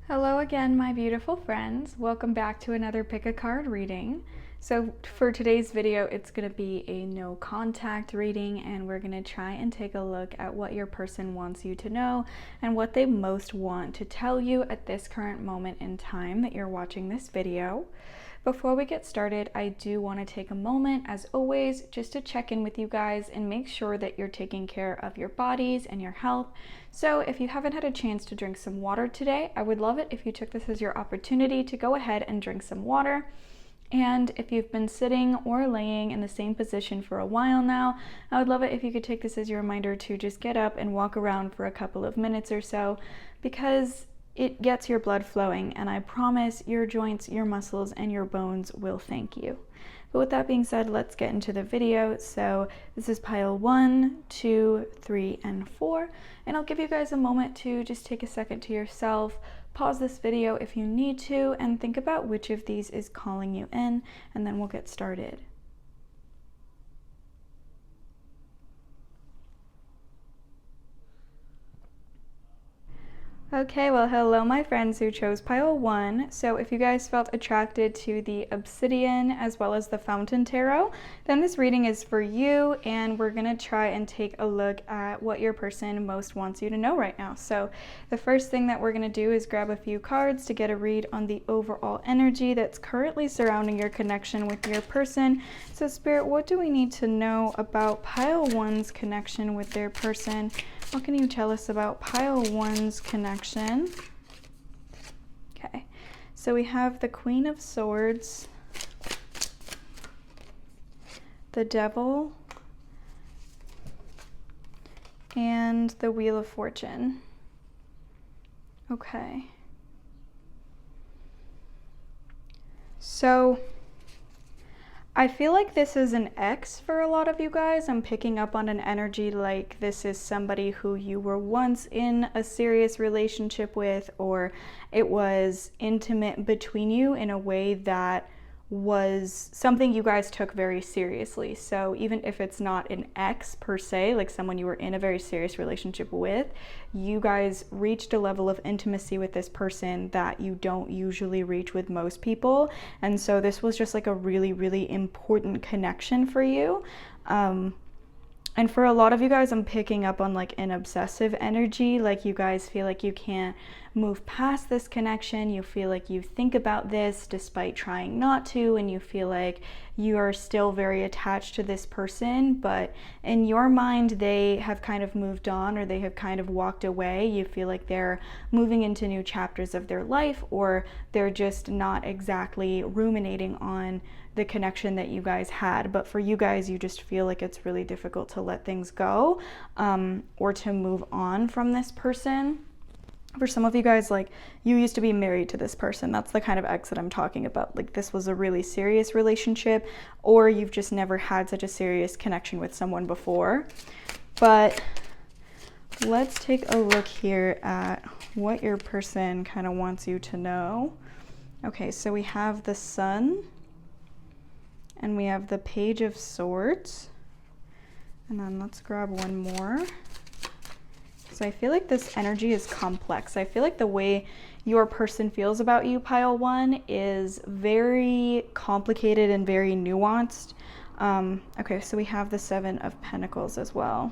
Hello again, my beautiful friends. Welcome back to another pick a card reading. So for today's video, it's going to be a no contact reading, and we're going to try and take a look at what your person wants you to know and what they most want to tell you at this current moment in time that you're watching this video. Before we get started, I do want to take a moment, as always, just to check in with you guys and make sure that you're taking care of your bodies and your health. So if you haven't had a chance to drink some water today, I would love it if you took this as your opportunity to go ahead and drink some water. And if you've been sitting or laying in the same position for a while now, I would love it if you could take this as your reminder to just get up and walk around for a couple of minutes or so, because it gets your blood flowing, and I promise your joints, your muscles, and your bones will thank you. But with that being said, let's get into the video. So this is pile 1, 2, 3, and 4, and I'll give you guys a moment to just take a second to yourself, pause this video if you need to, and think about which of these is calling you in, and then we'll get started. Okay, well, hello my friends who chose pile 1. So if you guys felt attracted to the obsidian as well as the fountain tarot, then this reading is for you, and we're gonna try and take a look at what your person most wants you to know right now. So the first thing that we're gonna do is grab a few cards to get a read on the overall energy that's currently surrounding your connection with your person. So Spirit, what do we need to know about pile 1's connection with their person? What can you tell us about pile 1's connection? Okay, so we have the Queen of Swords, the Devil, and the Wheel of Fortune. Okay. So I feel like this is an ex for a lot of you guys. I'm picking up on an energy like this is somebody who you were once in a serious relationship with, or it was intimate between you in a way that was something you guys took very seriously. So even if it's not an ex per se, like someone you were in a very serious relationship with, you guys reached a level of intimacy with this person that you don't usually reach with most people. And so this was just like a really, really important connection for you. And for a lot of you guys, I'm picking up on like an obsessive energy, like you guys feel like you can't move past this connection. You feel like you think about this despite trying not to, and you feel like you are still very attached to this person, but in your mind, they have kind of moved on, or they have kind of walked away. You feel like they're moving into new chapters of their life, or they're just not exactly ruminating on the connection that you guys had. But for you guys, you just feel like it's really difficult to let things go, or to move on from this person. For some of you guys, like, you used to be married to this person. That's the kind of ex that I'm talking about. Like, this was a really serious relationship, or you've just never had such a serious connection with someone before. But let's take a look here at what your person kind of wants you to know. Okay, so we have the Sun, and we have the Page of Swords. And then let's grab one more. So I feel like this energy is complex. I feel like the way your person feels about you, pile 1, is very complicated and very nuanced. Okay, so we have the 7 of Pentacles as well.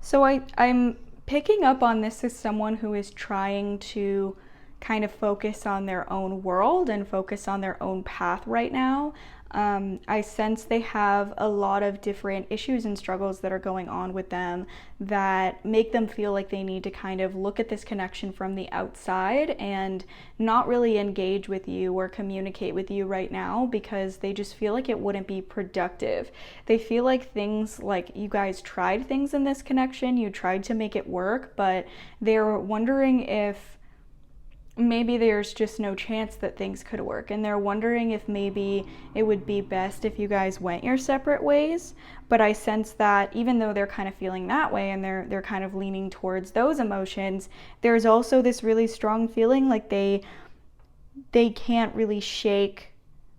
So I'm picking up on this as someone who is trying to kind of focus on their own world and focus on their own path right now. I sense they have a lot of different issues and struggles that are going on with them that make them feel like they need to kind of look at this connection from the outside and not really engage with you or communicate with you right now, because they just feel like it wouldn't be productive. They feel like things, like you guys tried things in this connection, you tried to make it work, but they're wondering if maybe there's just no chance that things could work, and they're wondering if maybe it would be best if you guys went your separate ways. But I sense that even though they're kind of feeling that way and they're kind of leaning towards those emotions, there's also this really strong feeling like they can't really shake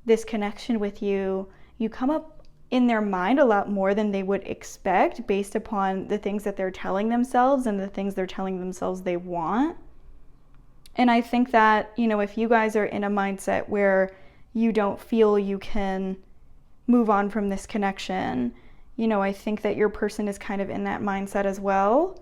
this connection with you. You come up in their mind a lot more than they would expect based upon the things that they're telling themselves and the things they're telling themselves they want. And I think that, if you guys are in a mindset where you don't feel you can move on from this connection, I think that your person is kind of in that mindset as well.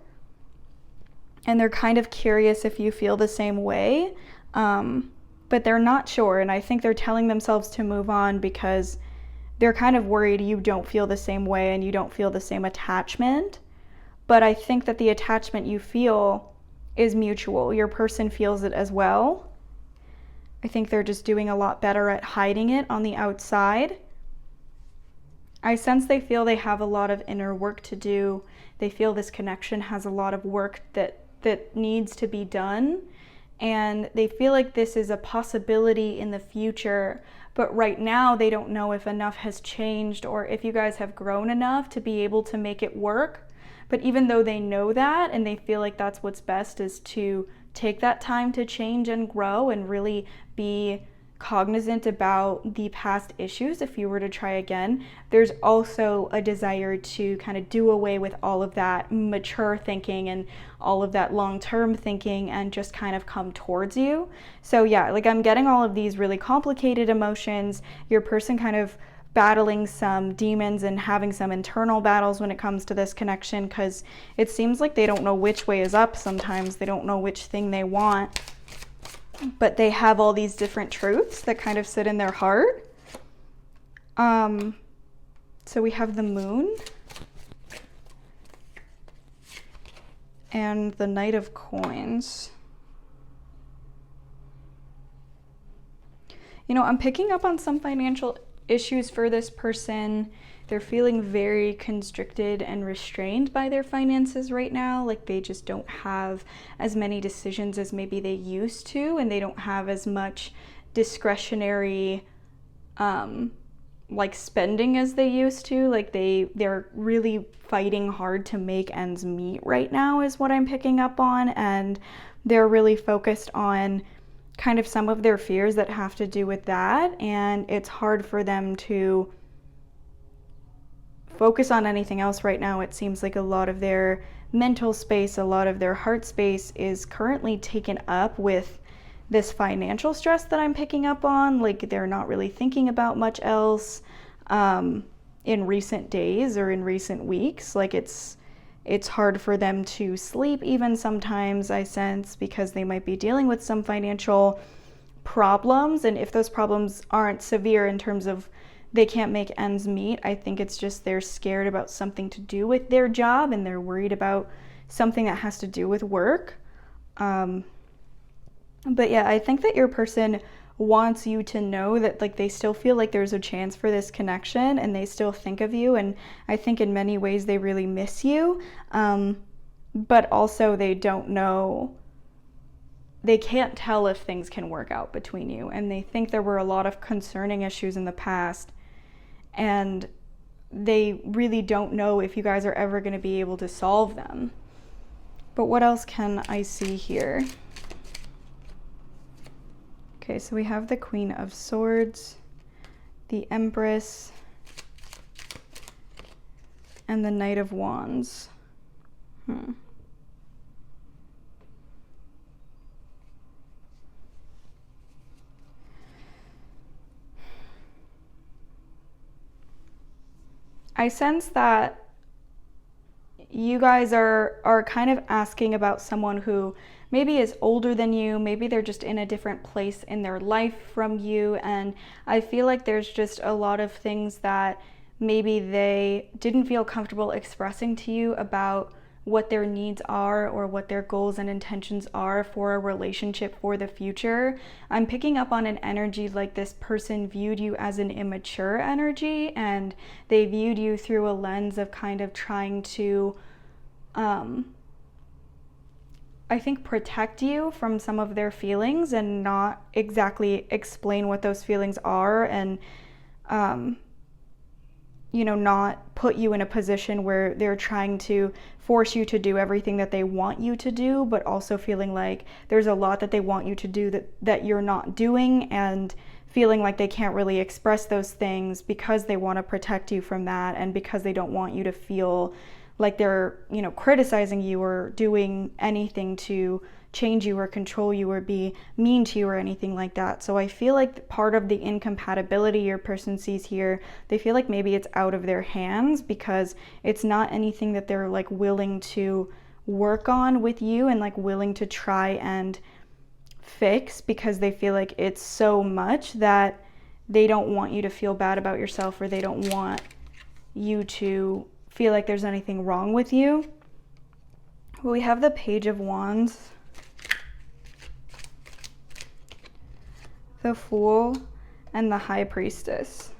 And they're kind of curious if you feel the same way, but they're not sure. And I think they're telling themselves to move on because they're kind of worried you don't feel the same way and you don't feel the same attachment. But I think that the attachment you feel is mutual. Your person feels it as well. I think they're just doing a lot better at hiding it on the outside. I sense they feel they have a lot of inner work to do. They feel this connection has a lot of work that needs to be done. And they feel like this is a possibility in the future. But right now, they don't know if enough has changed or if you guys have grown enough to be able to make it work. But even though they know that and they feel like that's what's best is to take that time to change and grow and really be cognizant about the past issues if you were to try again, there's also a desire to kind of do away with all of that mature thinking and all of that long-term thinking and just kind of come towards you. So yeah, like I'm getting all of these really complicated emotions, your person kind of battling some demons and having some internal battles when it comes to this connection, because it seems like they don't know which way is up sometimes. They don't know which thing they want, but they have all these different truths that kind of sit in their heart. So we have the Moon and the Knight of Coins. I'm picking up on some financial issues for this person. They're feeling very constricted and restrained by their finances right now. Like they just don't have as many decisions as maybe they used to, and they don't have as much discretionary like spending as they used to. Like they're really fighting hard to make ends meet right now is what I'm picking up on, and they're really focused on kind of some of their fears that have to do with that, and it's hard for them to focus on anything else right now. It seems like a lot of their mental space, a lot of their heart space is currently taken up with this financial stress that I'm picking up on. Like they're not really thinking about much else in recent days or in recent weeks. Like it's hard for them to sleep even sometimes, I sense, because they might be dealing with some financial problems. And if those problems aren't severe in terms of they can't make ends meet, I think it's just they're scared about something to do with their job and they're worried about something that has to do with work. But yeah, I think that your person wants you to know that like they still feel like there's a chance for this connection and they still think of you, and I think in many ways they really miss you, but also they don't know, they can't tell if things can work out between you, and they think there were a lot of concerning issues in the past and they really don't know if you guys are ever going to be able to solve them. But what else can I see here? Okay, so we have the Queen of Swords, the Empress, and the Knight of Wands. I sense that you guys are kind of asking about someone who maybe is older than you, maybe they're just in a different place in their life from you, and I feel like there's just a lot of things that maybe they didn't feel comfortable expressing to you about what their needs are or what their goals and intentions are for a relationship for the future. I'm picking up on an energy like this person viewed you as an immature energy, and they viewed you through a lens of kind of trying to I think protect you from some of their feelings and not exactly explain what those feelings are, and not put you in a position where they're trying to force you to do everything that they want you to do, but also feeling like there's a lot that they want you to do that you're not doing, and feeling like they can't really express those things because they want to protect you from that, and because they don't want you to feel like they're, criticizing you or doing anything to change you or control you or be mean to you or anything like that. So I feel like part of the incompatibility your person sees here, they feel like maybe it's out of their hands because it's not anything that they're like willing to work on with you and like willing to try and fix, because they feel like it's so much that they don't want you to feel bad about yourself, or they don't want you to feel like there's anything wrong with you. Well, we have the Page of Wands, the Fool, and the High Priestess.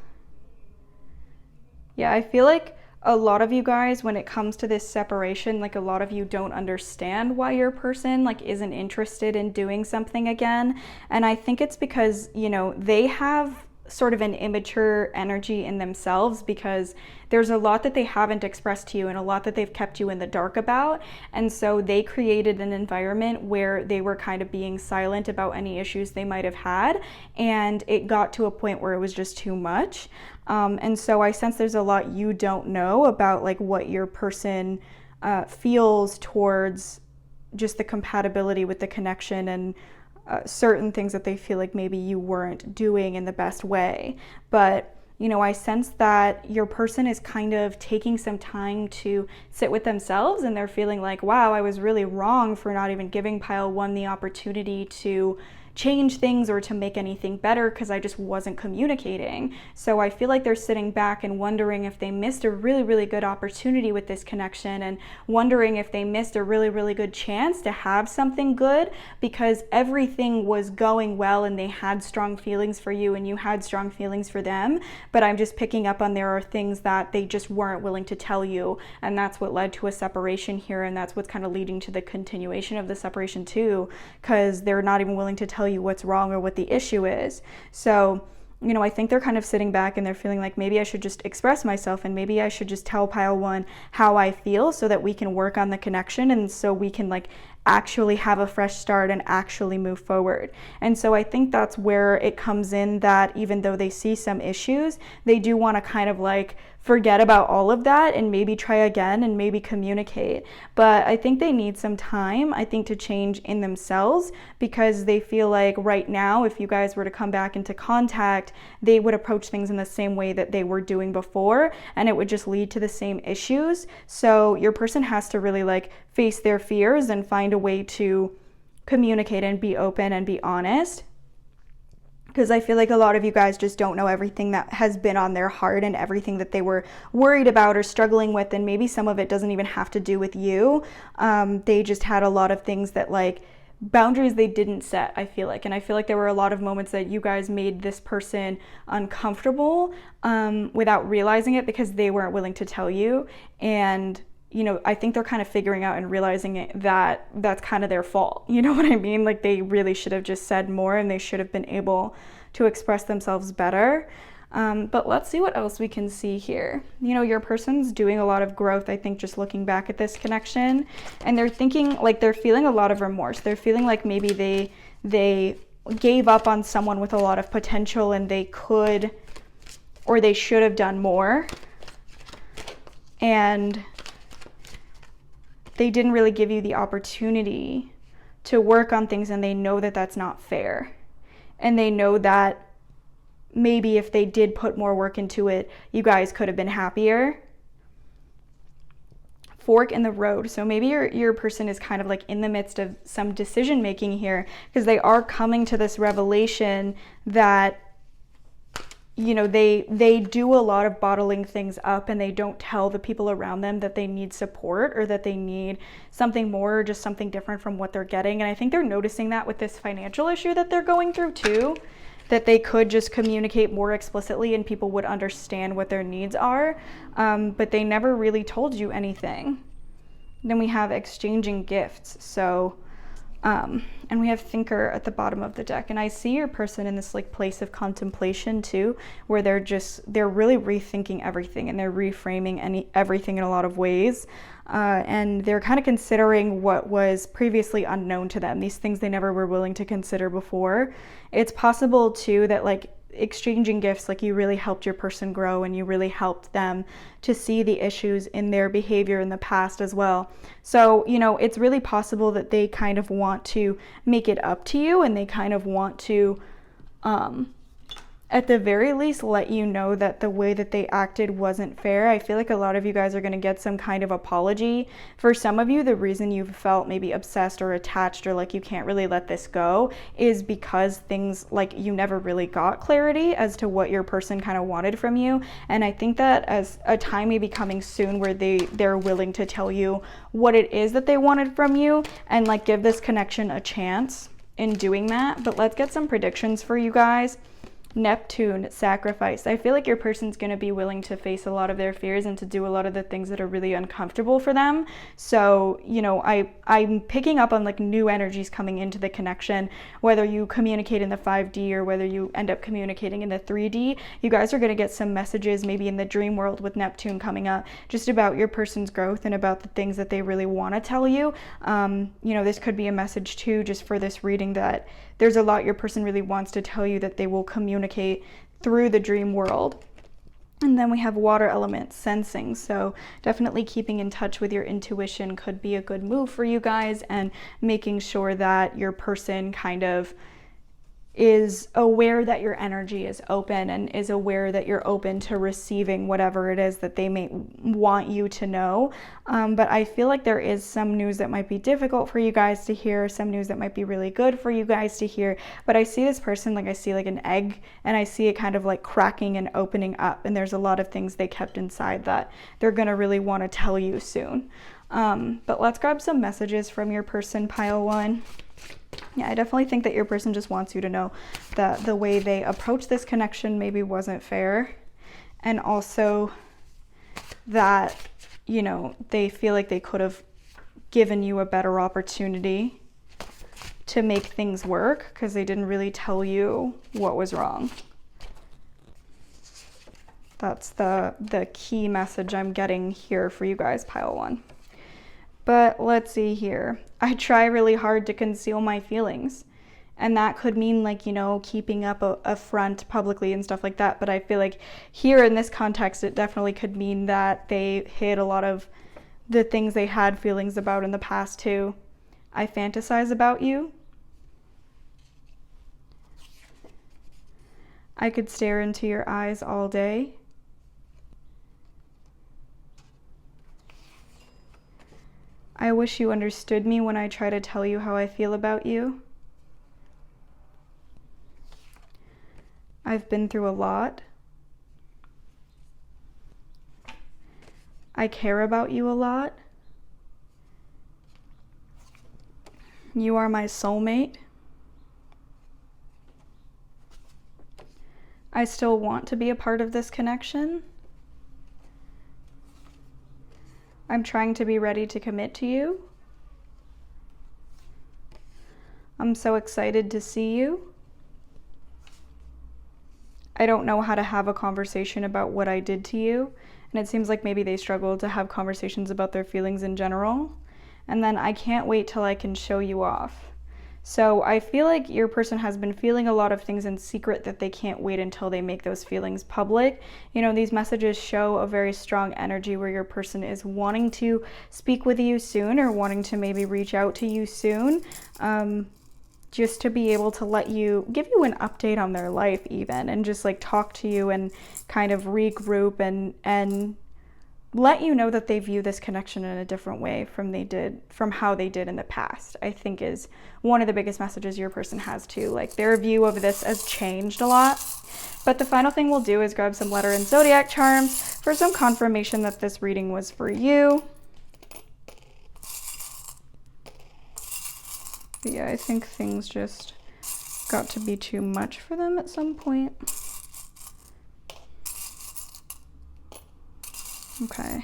Yeah, I feel like a lot of you guys, when it comes to this separation, like a lot of you don't understand why your person like isn't interested in doing something again. And I think it's because, they have sort of an immature energy in themselves, because there's a lot that they haven't expressed to you and a lot that they've kept you in the dark about. And so they created an environment where they were kind of being silent about any issues they might have had. And it got to a point where it was just too much. And so I sense there's a lot you don't know about like what your person feels towards just the compatibility with the connection, and certain things that they feel like maybe you weren't doing in the best way. But I sense that your person is kind of taking some time to sit with themselves, and they're feeling like, wow, I was really wrong for not even giving pile one the opportunity to change things or to make anything better, because I just wasn't communicating. So I feel like they're sitting back and wondering if they missed a really, really good opportunity with this connection, and wondering if they missed a really, really good chance to have something good, because everything was going well and they had strong feelings for you and you had strong feelings for them. But I'm just picking up on there are things that they just weren't willing to tell you, and that's what led to a separation here, and that's what's kind of leading to the continuation of the separation too, because they're not even willing to tell you what's wrong or what the issue is. So I think they're kind of sitting back and they're feeling like maybe I should just express myself, and maybe I should just tell pile one how I feel, so that we can work on the connection, and so we can like actually have a fresh start and actually move forward. And so I think that's where it comes in, that even though they see some issues, they do want to kind of like forget about all of that and maybe try again and maybe communicate. But I think they need some time, I think, to change in themselves, because they feel like right now, if you guys were to come back into contact, they would approach things in the same way that they were doing before, and it would just lead to the same issues. So your person has to really like face their fears and find a way to communicate and be open and be honest, because I feel like a lot of you guys just don't know everything that has been on their heart and everything that they were worried about or struggling with, and maybe some of it doesn't even have to do with you. They just had a lot of things that like boundaries they didn't set, I feel like. And I feel like there were a lot of moments that you guys made this person uncomfortable without realizing it, because they weren't willing to tell you. And I think they're kind of figuring out and realizing that that's kind of their fault. You know what I mean? Like they really should have just said more, and they should have been able to express themselves better. But let's see what else we can see here. Your person's doing a lot of growth, I think, just looking back at this connection, and they're thinking like they're feeling a lot of remorse. They're feeling like maybe they gave up on someone with a lot of potential, and they could, or they should have done more. And they didn't really give you the opportunity to work on things, and they know that that's not fair. And they know that maybe if they did put more work into it, you guys could have been happier. Fork in the road. So maybe your person is kind of like in the midst of some decision making here, because they are coming to this revelation that they do a lot of bottling things up, and they don't tell the people around them that they need support, or that they need something more, or just something different from what they're getting. And I think they're noticing that with this financial issue that they're going through too, that they could just communicate more explicitly and people would understand what their needs are, but they never really told you anything. Then we have exchanging gifts. So and we have thinker at the bottom of the deck, and I see your person in this like place of contemplation too, where they're really rethinking everything, and they're reframing everything in a lot of ways, and they're kind of considering what was previously unknown to them, these things they never were willing to consider before. It's possible too that like exchanging gifts, like you really helped your person grow and you really helped them to see the issues in their behavior in the past as well. So, you know, it's really possible that they kind of want to make it up to you, and they kind of want to, at the very least, let you know that the way that they acted wasn't fair. I feel like a lot of you guys are going to get some kind of apology. For some of you, the reason you felt maybe obsessed or attached or like you can't really let this go is because things like you never really got clarity as to what your person kind of wanted from you. And I think that as a time may be coming soon where they're willing to tell you what it is that they wanted from you and like give this connection a chance in doing that. But let's get some predictions for you guys. Neptune, sacrifice. I feel like your person's going to be willing to face a lot of their fears and to do a lot of the things that are really uncomfortable for them. So, you know, I'm picking up on like new energies coming into the connection, whether you communicate in the 5D or whether you end up communicating in the 3D. You guys are going to get some messages maybe in the dream world with Neptune coming up, just about your person's growth and about the things that they really want to tell you. You know, this could be a message too, just for this reading, that there's a lot your person really wants to tell you that they will communicate through the dream world. And then we have water element, sensing. So definitely keeping in touch with your intuition could be a good move for you guys, and making sure that your person kind of is aware that your energy is open and is aware that you're open to receiving whatever it is that they may want you to know. But I feel like there is some news that might be difficult for you guys to hear, some news that might be really good for you guys to hear. But I see this person, like I see like an egg, and I see it kind of like cracking and opening up, and there's a lot of things they kept inside that they're gonna really want to tell you soon. But let's grab some messages from your person, pile one. Yeah, I definitely think that your person just wants you to know that the way they approach this connection maybe wasn't fair, and also that, you know, they feel like they could have given you a better opportunity to make things work because they didn't really tell you what was wrong. That's the key message I'm getting here for you guys, pile one. But let's see here. I try really hard to conceal my feelings. And that could mean like, you know, keeping up a front publicly and stuff like that. But I feel like here in this context, it definitely could mean that they hid a lot of the things they had feelings about in the past too. I fantasize about you. I could stare into your eyes all day. I wish you understood me when I try to tell you how I feel about you. I've been through a lot. I care about you a lot. You are my soulmate. I still want to be a part of this connection. I'm trying to be ready to commit to you. I'm so excited to see you. I don't know how to have a conversation about what I did to you. And it seems like maybe they struggle to have conversations about their feelings in general. And then I can't wait till I can show you off. So I feel like your person has been feeling a lot of things in secret that they can't wait until they make those feelings public. You know, these messages show a very strong energy where your person is wanting to speak with you soon, or wanting to maybe reach out to you soon, just to be able to let you, give you an update on their life even, and just like talk to you and kind of regroup and let you know that they view this connection in a different way from how they did in the past, I think is one of the biggest messages your person has too. Like their view of this has changed a lot. But the final thing we'll do is grab some letter and zodiac charms for some confirmation that this reading was for you. But yeah, I think things just got to be too much for them at some point. Okay.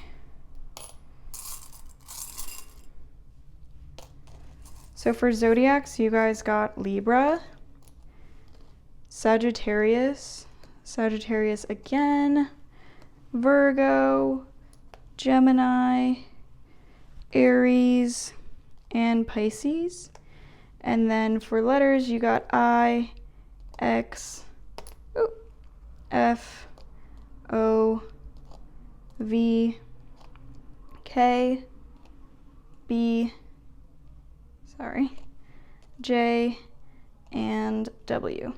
So for zodiacs, you guys got Libra, Sagittarius again, Virgo, Gemini, Aries, and Pisces. And then for letters, you got I, X, F O V K B, J and W.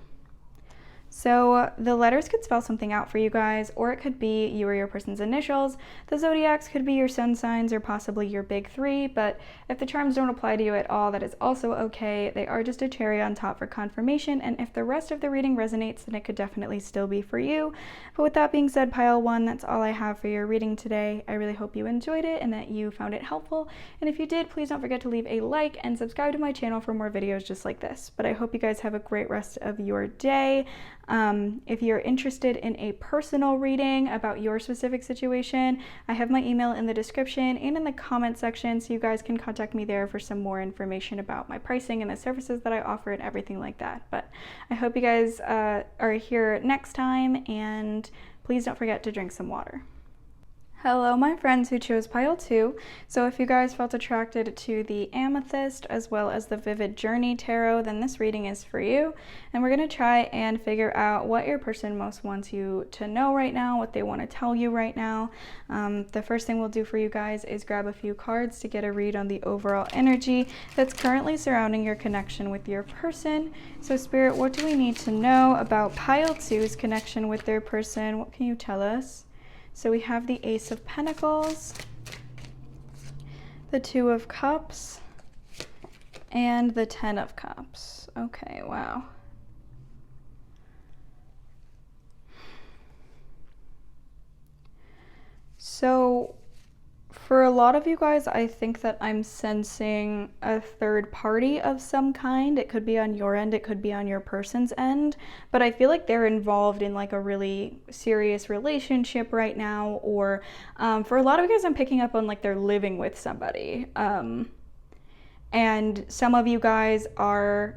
So the letters could spell something out for you guys, or it could be you or your person's initials. The zodiacs could be your sun signs or possibly your big three, but if the charms don't apply to you at all, that is also okay. They are just a cherry on top for confirmation, and if the rest of the reading resonates, then it could definitely still be for you. But with that being said, pile one, that's all I have for your reading today. I really hope you enjoyed it and that you found it helpful, and if you did, please don't forget to leave a like and subscribe to my channel for more videos just like this. But I hope you guys have a great rest of your day. If you're interested in a personal reading about your specific situation, I have my email in the description and in the comment section, so you guys can contact me there for some more information about my pricing and the services that I offer and everything like that. But I hope you guys are here next time, and please don't forget to drink some water. Hello, my friends who chose pile 2. So if you guys felt attracted to the Amethyst as well as the Vivid Journey Tarot, then this reading is for you. And we're going to try and figure out what your person most wants you to know right now, what they want to tell you right now. The first thing we'll do for you guys is grab a few cards to get a read on the overall energy that's currently surrounding your connection with your person. So Spirit, what do we need to know about pile 2's connection with their person? What can you tell us? So we have the Ace of Pentacles, the Two of Cups, and the Ten of Cups. Okay, wow. So for a lot of you guys, I think that I'm sensing a third party of some kind. It could be on your end, it could be on your person's end, but I feel like they're involved in like a really serious relationship right now, or for a lot of you guys, I'm picking up on like they're living with somebody. And some of you guys are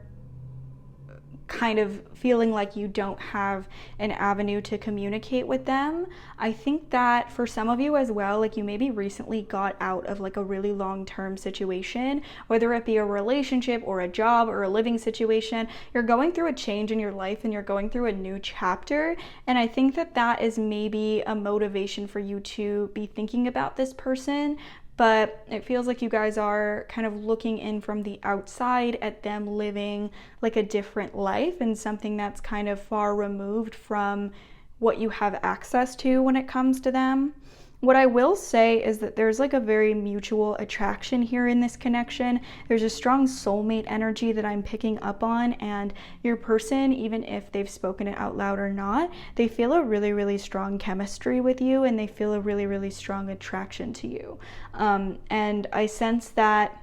kind of feeling like you don't have an avenue to communicate with them. I think that for some of you as well, like you maybe recently got out of like a really long-term situation, whether it be a relationship or a job or a living situation. You're going through a change in your life and you're going through a new chapter, and I think that that is maybe a motivation for you to be thinking about this person. But it feels like you guys are kind of looking in from the outside at them living like a different life and something that's kind of far removed from what you have access to when it comes to them. What I will say is that there's like a very mutual attraction here in this connection. There's a strong soulmate energy that I'm picking up on, and your person, even if they've spoken it out loud or not, they feel a really, really strong chemistry with you, and they feel a really, really strong attraction to you. And I sense that,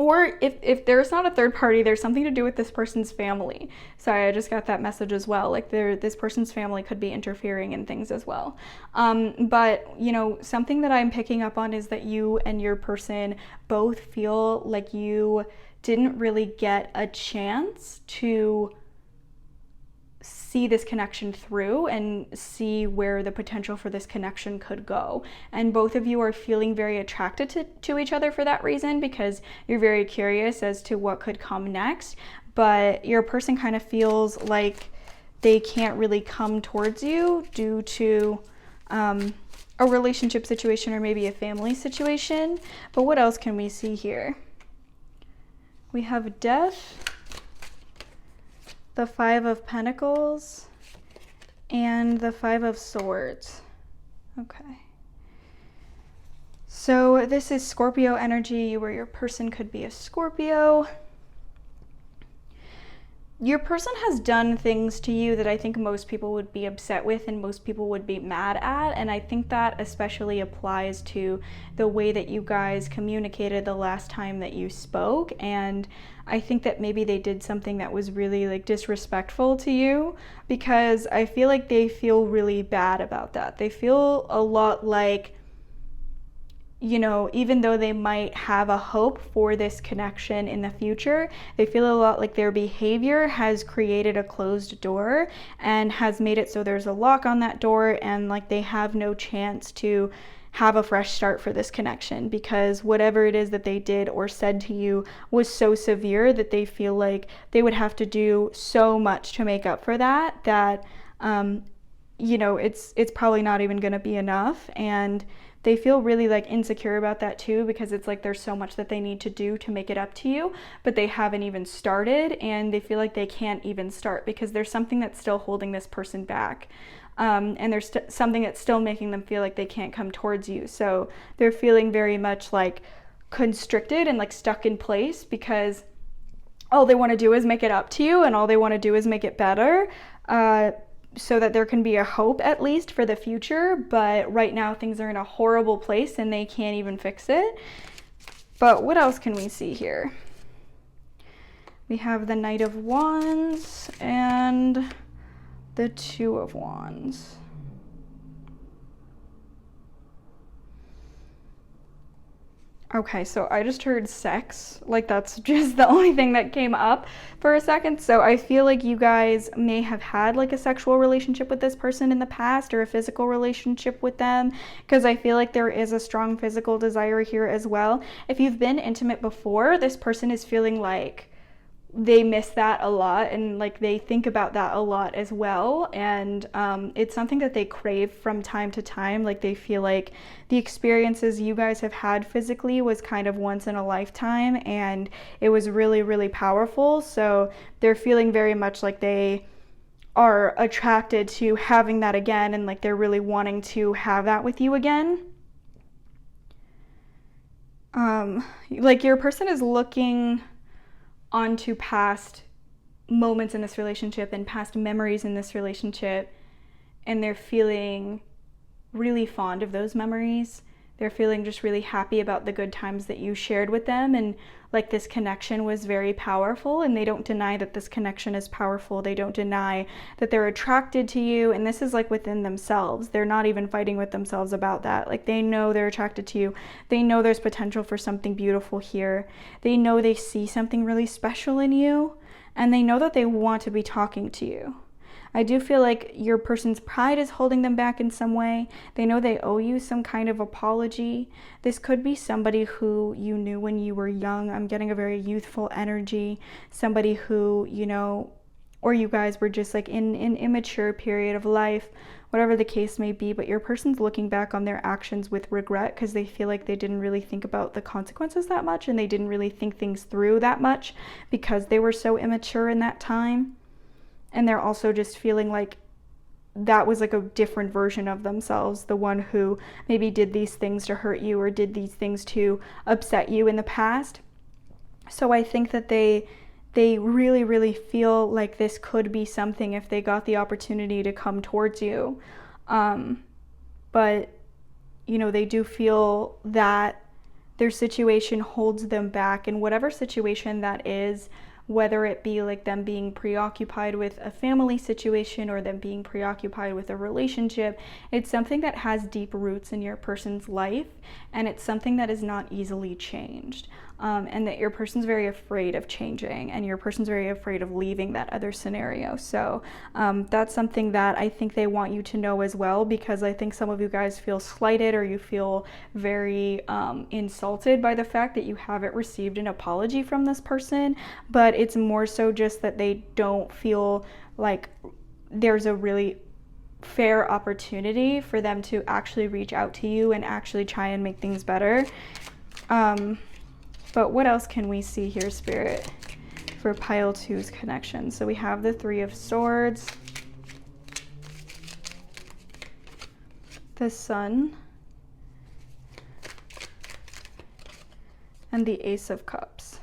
or if there's not a third party, there's something to do with this person's family. Sorry, I just got that message as well. Like this person's family could be interfering in things as well. But, you know, something that I'm picking up on is that you and your person both feel like you didn't really get a chance to see this connection through and see where the potential for this connection could go. And both of you are feeling very attracted to each other for that reason, because you're very curious as to what could come next. But your person kind of feels like they can't really come towards you due to a relationship situation or maybe a family situation. But what else can we see here? We have Death, the Five of Pentacles, and the Five of Swords. Okay. So this is Scorpio energy, where your person could be a Scorpio. Your person has done things to you that I think most people would be upset with and most people would be mad at, and I think that especially applies to the way that you guys communicated the last time that you spoke. And I think that maybe they did something that was really like disrespectful to you, because I feel like they feel really bad about that. They feel a lot like, you know, even though they might have a hope for this connection in the future, they feel a lot like their behavior has created a closed door and has made it so there's a lock on that door, and like they have no chance to have a fresh start for this connection, because whatever it is that they did or said to you was so severe that they feel like they would have to do so much to make up for that, it's probably not even going to be enough. And they feel really like insecure about that too, because it's like there's so much that they need to do to make it up to you, but they haven't even started, and they feel like they can't even start because there's something that's still holding this person back. And there's something that's still making them feel like they can't come towards you. So they're feeling very much like constricted and like stuck in place because all they want to do is make it up to you, and all they want to do is make it better, so that there can be a hope at least for the future. But right now things are in a horrible place and they can't even fix it. But what else can we see here? We have the Knight of Wands and the Two of Wands. Okay, so I just heard sex. Like, that's just the only thing that came up for a second. So I feel like you guys may have had like a sexual relationship with this person in the past, or a physical relationship with them, because I feel like there is a strong physical desire here as well. If you've been intimate before, this person is feeling like they miss that a lot, and like they think about that a lot as well. And it's something that they crave from time to time. Like, they feel like the experiences you guys have had physically was kind of once in a lifetime, and it was really, really powerful. So they're feeling very much like they are attracted to having that again, and like they're really wanting to have that with you again. Like, your person is looking onto past moments in this relationship and past memories in this relationship, and they're feeling really fond of those memories. They're feeling just really happy about the good times that you shared with them, and like this connection was very powerful, and they don't deny that this connection is powerful. They don't deny that they're attracted to you, and this is like within themselves. They're not even fighting with themselves about that. Like, they know they're attracted to you. They know there's potential for something beautiful here. They know they see something really special in you, and they know that they want to be talking to you. I do feel like your person's pride is holding them back in some way. They know they owe you some kind of apology. This could be somebody who you knew when you were young. I'm getting a very youthful energy. Somebody who, or you guys were just like in an immature period of life, whatever the case may be. But your person's looking back on their actions with regret, because they feel like they didn't really think about the consequences that much, and they didn't really think things through that much because they were so immature in that time. And they're also just feeling like that was like a different version of themselves, the one who maybe did these things to hurt you or did these things to upset you in the past. So I think that they really, really feel like this could be something if they got the opportunity to come towards you. But, they do feel that their situation holds them back, and whatever situation that is, whether it be like them being preoccupied with a family situation or them being preoccupied with a relationship, it's something that has deep roots in your person's life, and it's something that is not easily changed. And that your person's very afraid of changing, and your person's very afraid of leaving that other scenario. So that's something that I think they want you to know as well, because I think some of you guys feel slighted, or you feel very insulted by the fact that you haven't received an apology from this person. But it's more so just that they don't feel like there's a really fair opportunity for them to actually reach out to you and actually try and make things better. But what else can we see here, Spirit, for pile two's connection? So we have the Three of Swords, the Sun, and the Ace of Cups.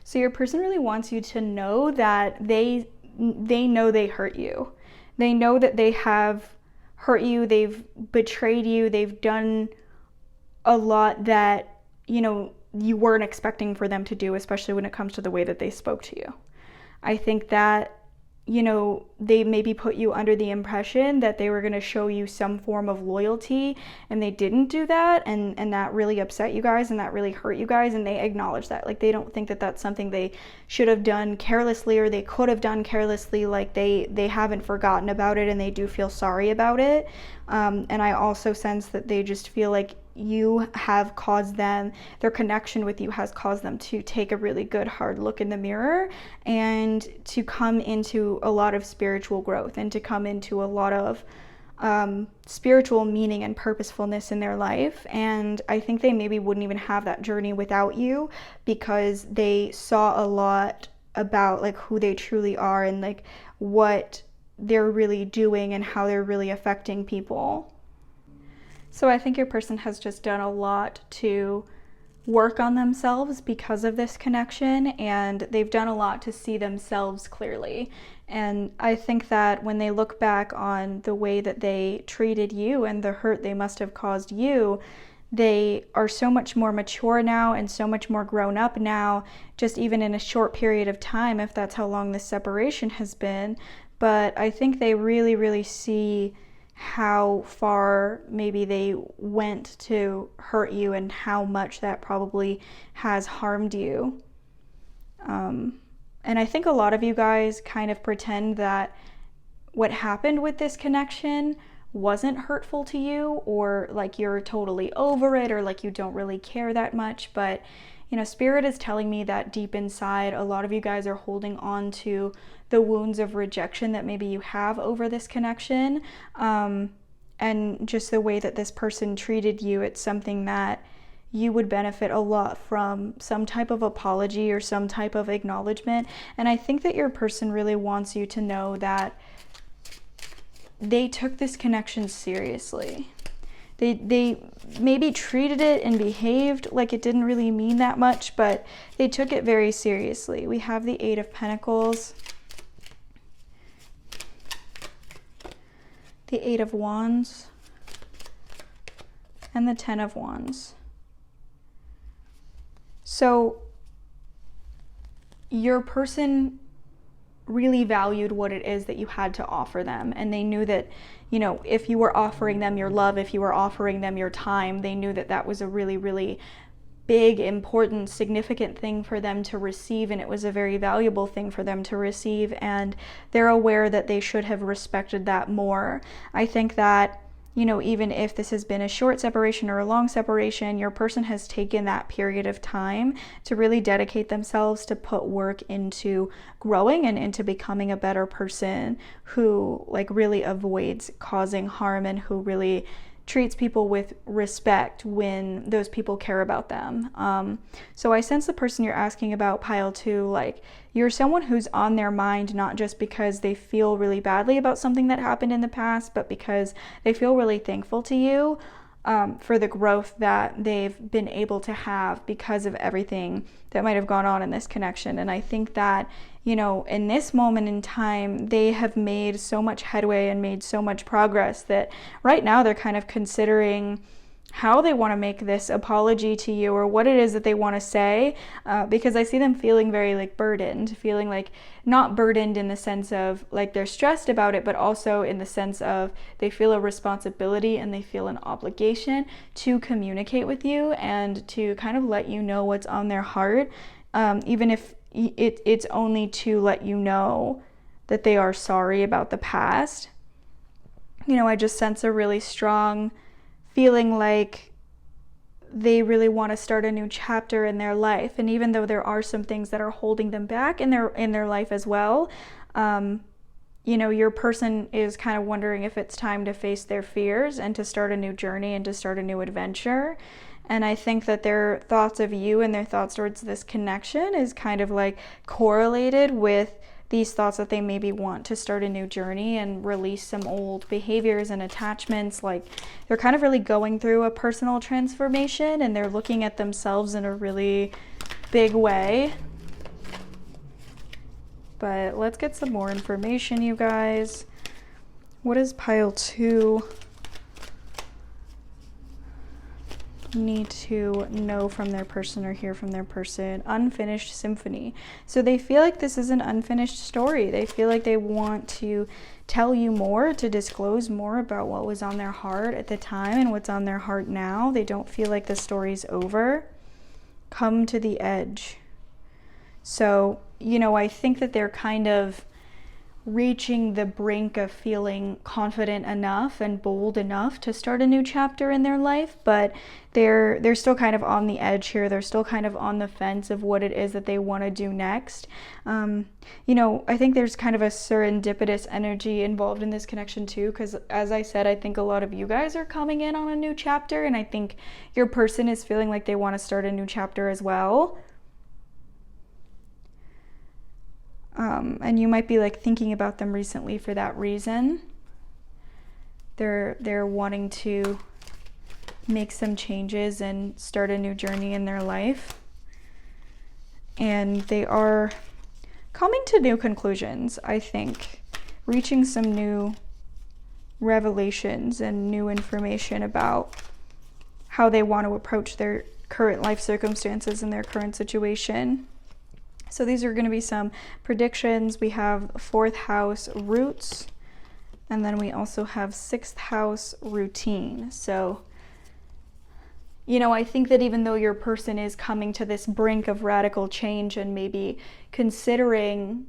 So your person really wants you to know that they know they hurt you. They know that they have hurt you, they've betrayed you, they've done a lot that, you weren't expecting for them to do, especially when it comes to the way that they spoke to you. I think that, they maybe put you under the impression that they were going to show you some form of loyalty, and they didn't do that, and that really upset you guys, and that really hurt you guys, and they acknowledge that. Like, they don't think that that's something they should have done carelessly, or they could have done carelessly. Like, they haven't forgotten about it, and they do feel sorry about it. And I also sense that they just feel like you have caused them, their connection with you has caused them to take a really good hard look in the mirror and to come into a lot of spiritual growth and to come into a lot of spiritual meaning and purposefulness in their life. And I think they maybe wouldn't even have that journey without you, because they saw a lot about like who they truly are and like what they're really doing and how they're really affecting people. So I think your person has just done a lot to work on themselves because of this connection, and they've done a lot to see themselves clearly. And I think that when they look back on the way that they treated you and the hurt they must have caused you, they are so much more mature now and so much more grown up now, just even in a short period of time, if that's how long this separation has been. But I think they really, really see how far maybe they went to hurt you and how much that probably has harmed you. And I think a lot of you guys kind of pretend that what happened with this connection wasn't hurtful to you, or like you're totally over it, or like you don't really care that much. But you know, Spirit is telling me that deep inside, a lot of you guys are holding on to the wounds of rejection that maybe you have over this connection. And just the way that this person treated you, it's something that you would benefit a lot from some type of apology or some type of acknowledgement. And I think that your person really wants you to know that they took this connection seriously. They maybe treated it and behaved like it didn't really mean that much, but they took it very seriously. We have the 8 of Pentacles, the 8 of Wands, and the 10 of Wands. So your person really valued what it is that you had to offer them, and they knew that, you know, if you were offering them your love, if you were offering them your time, they knew that that was a really, really big, important, significant thing for them to receive, and it was a very valuable thing for them to receive, and they're aware that they should have respected that more. I think that, you know, even if this has been a short separation or a long separation, your person has taken that period of time to really dedicate themselves to put work into growing and into becoming a better person who like really avoids causing harm and who really treats people with respect when those people care about them. So I sense the person you're asking about, pile 2, like you're someone who's on their mind, not just because they feel really badly about something that happened in the past, but because they feel really thankful to you for the growth that they've been able to have because of everything that might have gone on in this connection. And I think that, you know, in this moment in time, they have made so much headway and made so much progress that right now they're kind of considering how they want to make this apology to you or what it is that they want to say, because I see them feeling very like burdened, feeling like not burdened in the sense of like they're stressed about it, but also in the sense of they feel a responsibility and they feel an obligation to communicate with you and to kind of let you know what's on their heart, even if it's only to let you know that they are sorry about the past. You know, I just sense a really strong feeling like they really want to start a new chapter in their life. And even though there are some things that are holding them back in their life as well, you know, your person is kind of wondering if it's time to face their fears and to start a new journey and to start a new adventure. And I think that their thoughts of you and their thoughts towards this connection is kind of like correlated with these thoughts that they maybe want to start a new journey and release some old behaviors and attachments. Like they're kind of really going through a personal transformation and they're looking at themselves in a really big way. But let's get some more information, you guys. What does pile 2 need to know from their person or hear from their person? Unfinished symphony. So they feel like this is an unfinished story. They feel like they want to tell you more, to disclose more about what was on their heart at the time and what's on their heart now. They don't feel like the story's over. Come to the edge. So, you know, I think that they're kind of reaching the brink of feeling confident enough and bold enough to start a new chapter in their life, but they're still kind of on the edge here. They're still kind of on the fence of what it is that they want to do next. You know, I think there's kind of a serendipitous energy involved in this connection too, because as I said, I think a lot of you guys are coming in on a new chapter, and I think your person is feeling like they want to start a new chapter as well. And you might be like thinking about them recently for that reason. They're wanting to make some changes and start a new journey in their life. And they are coming to new conclusions, I think, reaching some new revelations and new information about how they want to approach their current life circumstances and their current situation. So these are going to be some predictions. We have 4th house roots, and then we also have 6th house routine. So, you know, I think that even though your person is coming to this brink of radical change and maybe considering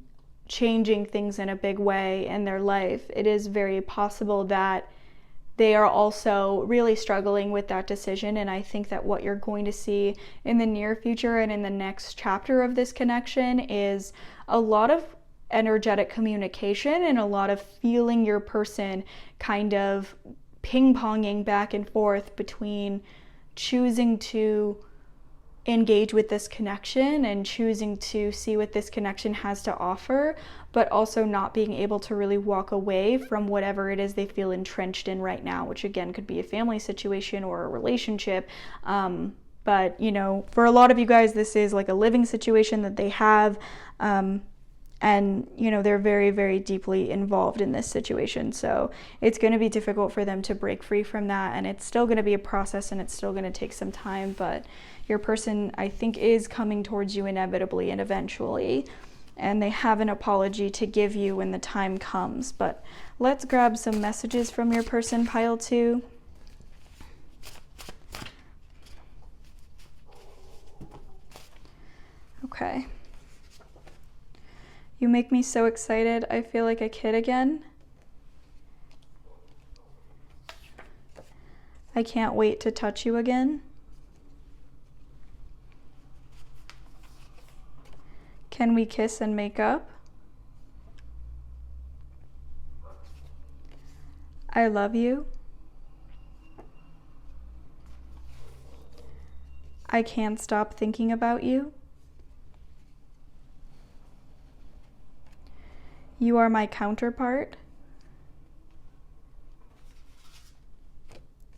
changing things in a big way in their life, it is very possible that they are also really struggling with that decision. And I think that what you're going to see in the near future and in the next chapter of this connection is a lot of energetic communication and a lot of feeling your person kind of ping-ponging back and forth between choosing to engage with this connection and choosing to see what this connection has to offer, but also not being able to really walk away from whatever it is they feel entrenched in right now, which again could be a family situation or a relationship. But you know, for a lot of you guys, this is like a living situation that they have, and you know, they're very, very deeply involved in this situation. So it's going to be difficult for them to break free from that, and it's still going to be a process, and it's still going to take some time, but your person, I think, is coming towards you inevitably and eventually, and they have an apology to give you when the time comes. But let's grab some messages from your person, pile 2. Okay. You make me so excited. I feel like a kid again. I can't wait to touch you again. Can we kiss and make up? I love you. I can't stop thinking about you. You are my counterpart.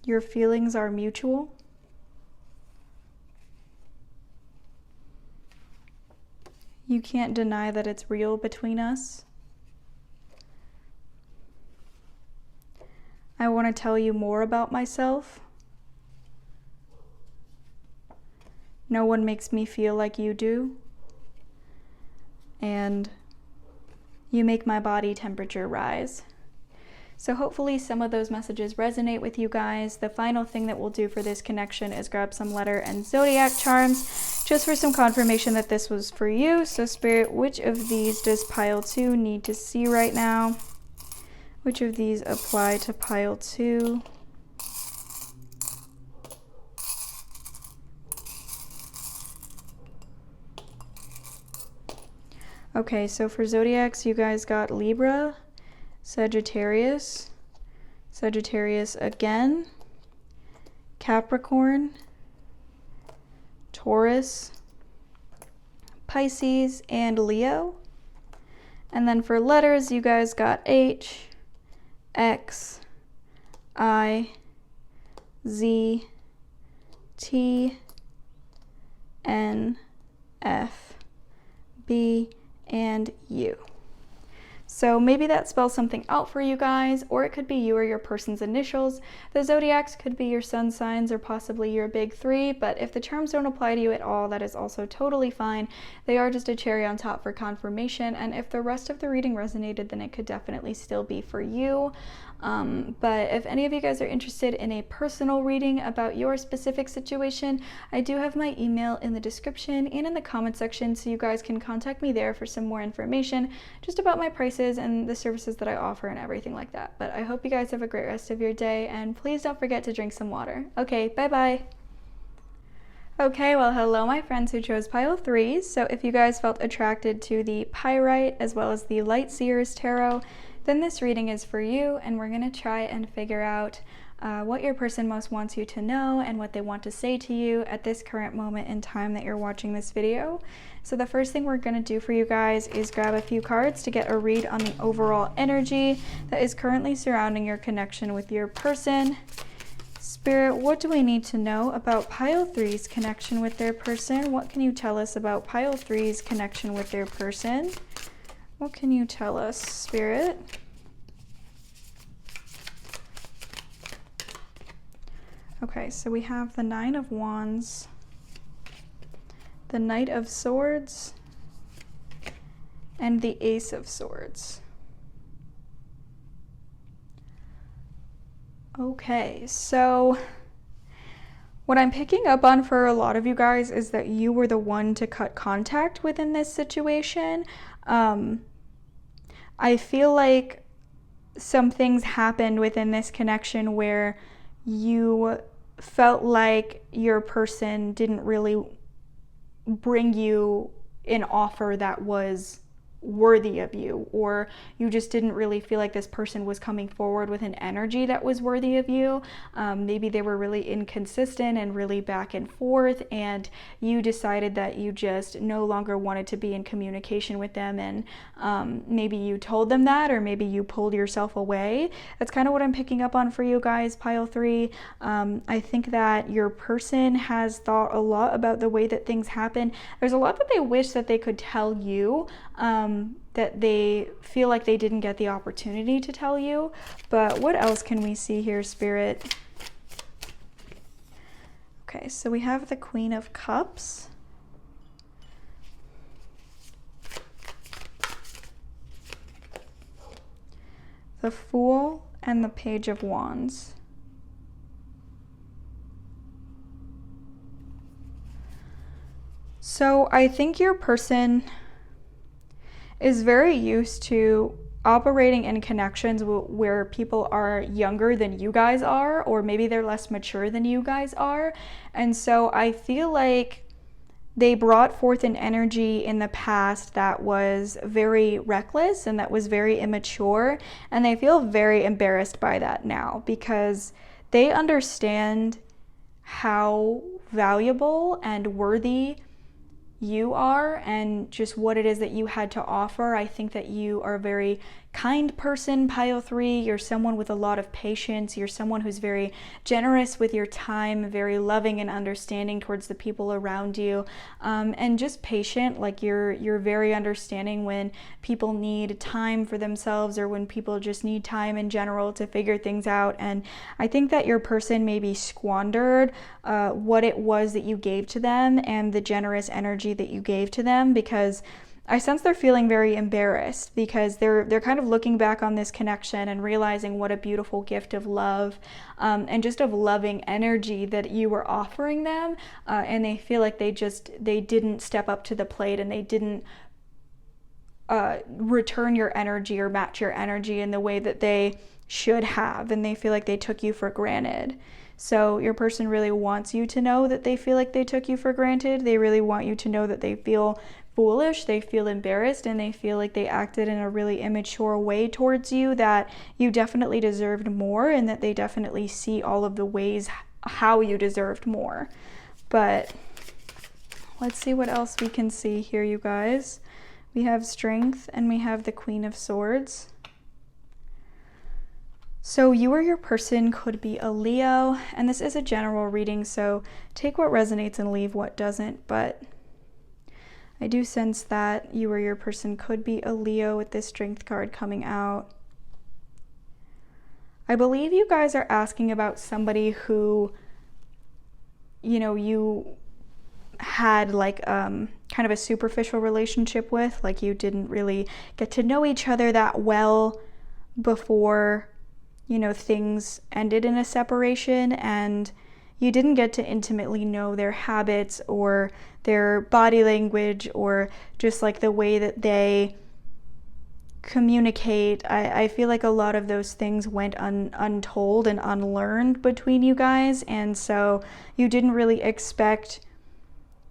Your feelings are mutual. You can't deny that it's real between us. I want to tell you more about myself. No one makes me feel like you do. And you make my body temperature rise. So hopefully some of those messages resonate with you guys. The final thing that we'll do for this connection is grab some letter and zodiac charms, just for some confirmation that this was for you. So Spirit, which of these does pile 2 need to see right now? Which of these apply to pile 2? Okay, so for zodiacs, you guys got Libra, Sagittarius, Sagittarius again, Capricorn, Taurus, Pisces, and Leo. And then for letters, you guys got H, X, I, Z, T, N, F, B, and U. So maybe that spells something out for you guys, or it could be you or your person's initials. The zodiacs could be your sun signs or possibly your big 3, but if the charms don't apply to you at all, that is also totally fine. They are just a cherry on top for confirmation, and if the rest of the reading resonated, then it could definitely still be for you. But if any of you guys are interested in a personal reading about your specific situation, I do have my email in the description and in the comment section, so you guys can contact me there for some more information just about my prices services and the services that I offer and everything like that. But I hope you guys have a great rest of your day, and please don't forget to drink some water. Okay, bye-bye. Okay, well, hello my friends who chose pile 3. So if you guys felt attracted to the Pyrite as well as the Light Seers Tarot, then this reading is for you, and we're going to try and figure out what your person most wants you to know and what they want to say to you at this current moment in time that you're watching this video. So the first thing we're going to do for you guys is grab a few cards to get a read on the overall energy that is currently surrounding your connection with your person. Spirit, what do we need to know about pile 3's connection with their person? What can you tell us about pile 3's connection with their person? What can you tell us, Spirit? Okay, so we have the 9 of Wands, the Knight of Swords, and the Ace of Swords. Okay, so what I'm picking up on for a lot of you guys is that you were the one to cut contact within this situation. I feel like some things happened within this connection where you felt like your person didn't really bring you an offer that was worthy of you, or you just didn't really feel like this person was coming forward with an energy that was worthy of you. Maybe they were really inconsistent and really back and forth, and you decided that you just no longer wanted to be in communication with them, and maybe you told them that, or maybe you pulled yourself away. That's kind of what I'm picking up on for you guys, pile 3. I think that your person has thought a lot about the way that things happen. There's a lot that they wish that they could tell you, that they feel like they didn't get the opportunity to tell you. But what else can we see here, Spirit? Okay, so we have the Queen of Cups. The Fool and the Page of Wands. So I think your person is very used to operating in connections where people are younger than you guys are, or maybe they're less mature than you guys are. And so I feel like they brought forth an energy in the past that was very reckless and that was very immature, and they feel very embarrassed by that now because they understand how valuable and worthy you are and just what it is that you had to offer. I think that you are a very kind person, pile 3. You're someone with a lot of patience. You're someone who's very generous with your time, very loving and understanding towards the people around you, and just patient. Like you're very understanding when people need time for themselves, or when people just need time in general to figure things out. And I think that your person maybe squandered what it was that you gave to them and the generous energy that you gave to them, because I sense they're feeling very embarrassed because they're kind of looking back on this connection and realizing what a beautiful gift of love and just of loving energy that you were offering them, and they feel like they didn't step up to the plate, and they didn't return your energy or match your energy in the way that they should have, and they feel like they took you for granted. So your person really wants you to know that they feel like they took you for granted. They really want you to know that they feel foolish, they feel embarrassed, and they feel like they acted in a really immature way towards you, that you definitely deserved more, and that they definitely see all of the ways how you deserved more. But let's see what else we can see here, you guys. We have Strength and we have the Queen of Swords. So you or your person could be a Leo, and this is a general reading, so take what resonates and leave what doesn't, but I do sense that you or your person could be a Leo with this Strength card coming out. I believe you guys are asking about somebody who, you know, you had like kind of a superficial relationship with, like you didn't really get to know each other that well before, you know, things ended in a separation, and you didn't get to intimately know their habits or their body language or just like the way that they communicate. I feel like a lot of those things went untold and unlearned between you guys, and so you didn't really expect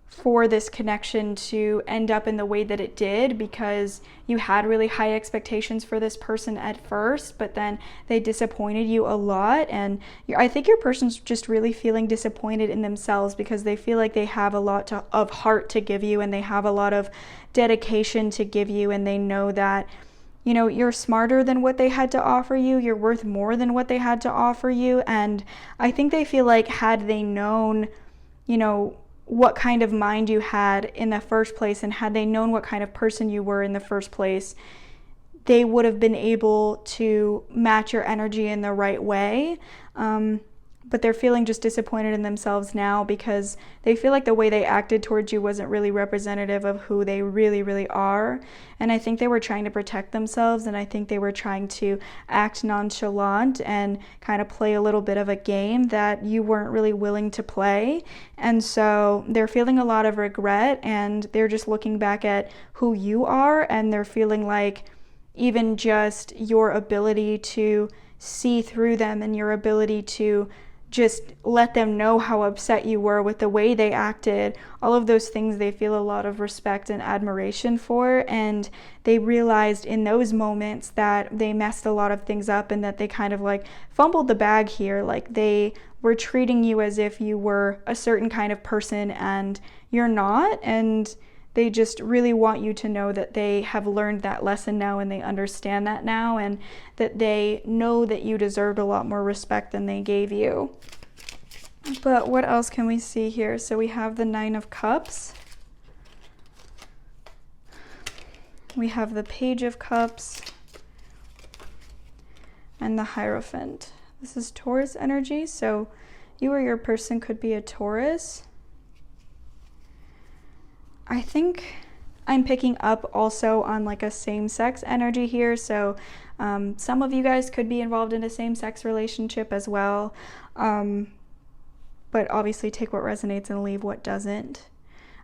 for this connection to end up in the way that it did, because you had really high expectations for this person at first, but then they disappointed you a lot. And I think your person's just really feeling disappointed in themselves, because they feel like they have a lot of heart to give you, and they have a lot of dedication to give you, and they know that, you know, you're smarter than what they had to offer you, you're worth more than what they had to offer you. And I think they feel like, had they known, you know, what kind of mind you had in the first place, and had they known what kind of person you were in the first place, they would have been able to match your energy in the right way. But they're feeling just disappointed in themselves now, because they feel like the way they acted towards you wasn't really representative of who they really, really are. And I think they were trying to protect themselves, and I think they were trying to act nonchalant and kind of play a little bit of a game that you weren't really willing to play. And so they're feeling a lot of regret, and they're just looking back at who you are, and they're feeling like even just your ability to see through them, and your ability to just let them know how upset you were with the way they acted, all of those things they feel a lot of respect and admiration for. And they realized in those moments that they messed a lot of things up, and that they kind of like fumbled the bag here. Like, they were treating you as if you were a certain kind of person, and you're not. And they just really want you to know that they have learned that lesson now, and they understand that now, and that they know that you deserved a lot more respect than they gave you. But what else can we see here? So we have the 9 of Cups. We have the Page of Cups and the Hierophant. This is Taurus energy, so you or your person could be a Taurus. I think I'm picking up also on like a same-sex energy here. So some of you guys could be involved in a same-sex relationship as well. But obviously take what resonates and leave what doesn't.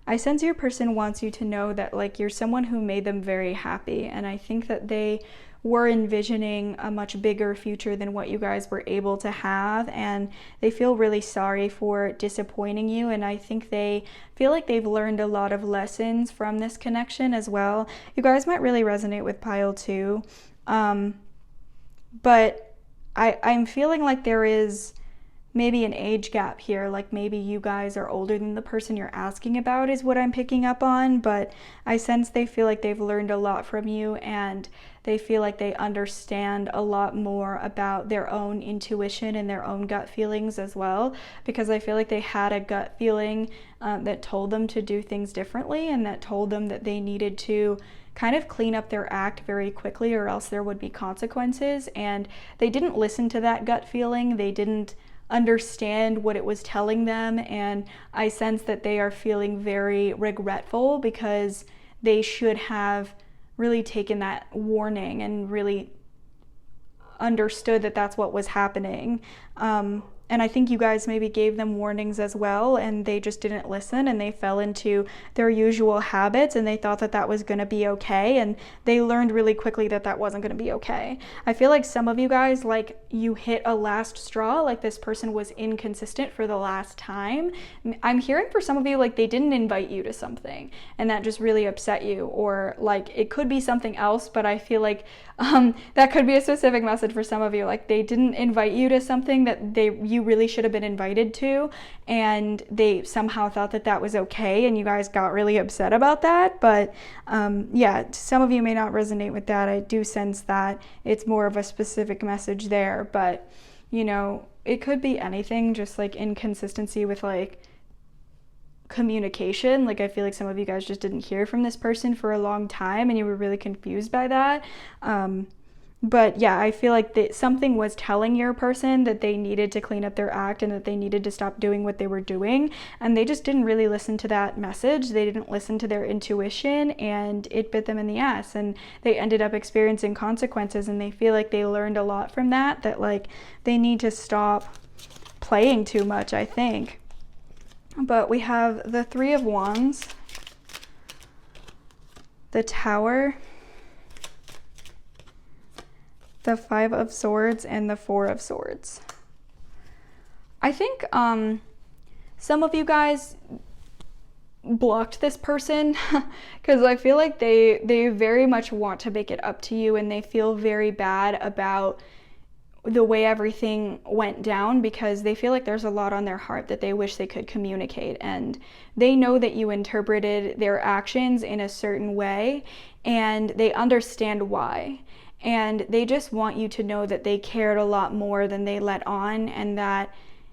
I sense your person wants you to know that like you're someone who made them very happy. And I think that they were envisioning a much bigger future than what you guys were able to have, and they feel really sorry for disappointing you. And I think they feel like they've learned a lot of lessons from this connection as well. You guys might really resonate with pile 2, but I'm feeling like there is maybe an age gap here, like maybe you guys are older than the person you're asking about is what I'm picking up on. But I sense they feel like they've learned a lot from you, and they feel like they understand a lot more about their own intuition and their own gut feelings as well, because I feel like they had a gut feeling that told them to do things differently, and that told them that they needed to kind of clean up their act very quickly, or else there would be consequences. And they didn't listen to that gut feeling. They didn't understand what it was telling them, and I sense that they are feeling very regretful, because they should have really taken that warning and really understood that that's what was happening. And I think you guys maybe gave them warnings as well, and they just didn't listen, and they fell into their usual habits, and they thought that that was going to be okay, and they learned really quickly that that wasn't going to be okay. I feel like some of you guys, like, you hit a last straw, like this person was inconsistent for the last time. I'm hearing for some of you, like, they didn't invite you to something, and that just really upset you, or like it could be something else, but I feel like that could be a specific message for some of you. Like, they didn't invite you to something that you really should have been invited to, and they somehow thought that that was okay, and you guys got really upset about that. But yeah, some of you may not resonate with that. I do sense that it's more of a specific message there, but you know, it could be anything, just like inconsistency with like communication. Like, I feel like some of you guys just didn't hear from this person for a long time, and you were really confused by that. But yeah, I feel like that something was telling your person that they needed to clean up their act, and that they needed to stop doing what they were doing, and they just didn't really listen to that message. They didn't listen to their intuition, and it bit them in the ass, and they ended up experiencing consequences, and they feel like they learned a lot from that, that like they need to stop playing too much, I think. But we have the 3 of Wands, the Tower, the Five of Swords and the Four of Swords. I think some of you guys blocked this person because I feel like they very much want to make it up to you, and they feel very bad about the way everything went down because they feel like there's a lot on their heart that they wish they could communicate, and they know that you interpreted their actions in a certain way and they understand why, and they just want you to know that they cared a lot more than they let on, and that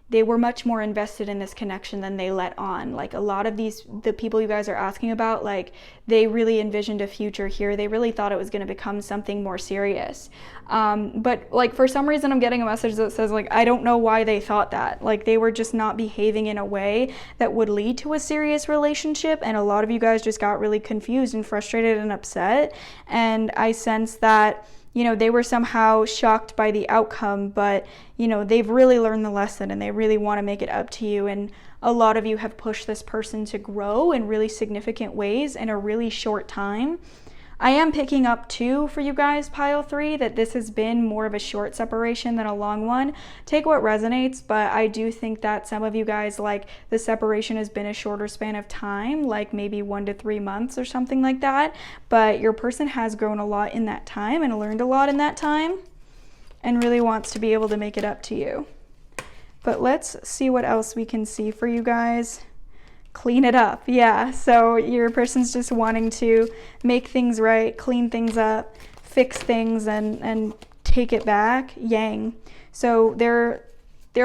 they were much more invested in this connection than they let on. Like a lot of the people you guys are asking about, like they really envisioned a future here. They really thought it was going to become something more serious. But like for some reason I'm getting a message that says like, I don't know why they thought that. Like they were just not behaving in a way that would lead to a serious relationship. And a lot of you guys just got really confused and frustrated and upset. And I sense that, you know, they were somehow shocked by the outcome, but, you know, they've really learned the lesson and they really want to make it up to you. And a lot of you have pushed this person to grow in really significant ways in a really short time. I am picking up too for you guys, pile 3, that this has been more of a short separation than a long one. Take what resonates, but I do think that some of you guys, like the separation has been a shorter span of time, like maybe 1 to 3 months or something like that. But your person has grown a lot in that time and learned a lot in that time and really wants to be able to make it up to you. But let's see what else we can see for you guys. Clean it up. Yeah, so your person's just wanting to make things right, clean things up, fix things, and take it back. Yang. So they're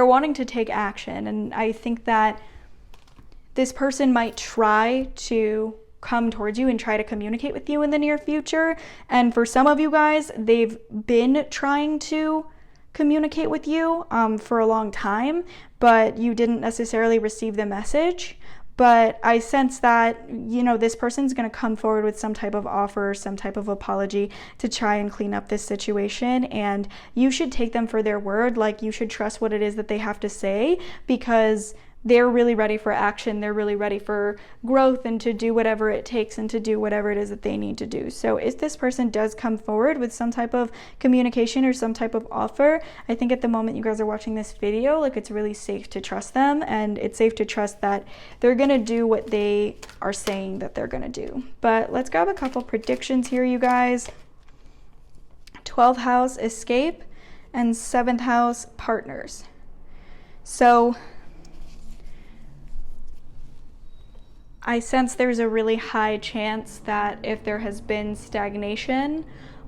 wanting to take action, and I think that this person might try to come towards you and try to communicate with you in the near future. And for some of you guys, they've been trying to communicate with you for a long time, but you didn't necessarily receive the message. But I sense that, you know, this person's going to come forward with some type of offer, some type of apology to try and clean up this situation. And you should take them for their word. Like, you should trust what it is that they have to say, because they're really ready for action. They're really ready for growth and to do whatever it takes and to do whatever it is that they need to do. So if this person does come forward with some type of communication or some type of offer, I think at the moment you guys are watching this video, like, it's really safe to trust them, and it's safe to trust that they're going to do what they are saying that they're going to do. But let's grab a couple predictions here, you guys. 12th house, escape, and 7th house, partners. So I sense there's a really high chance that if there has been stagnation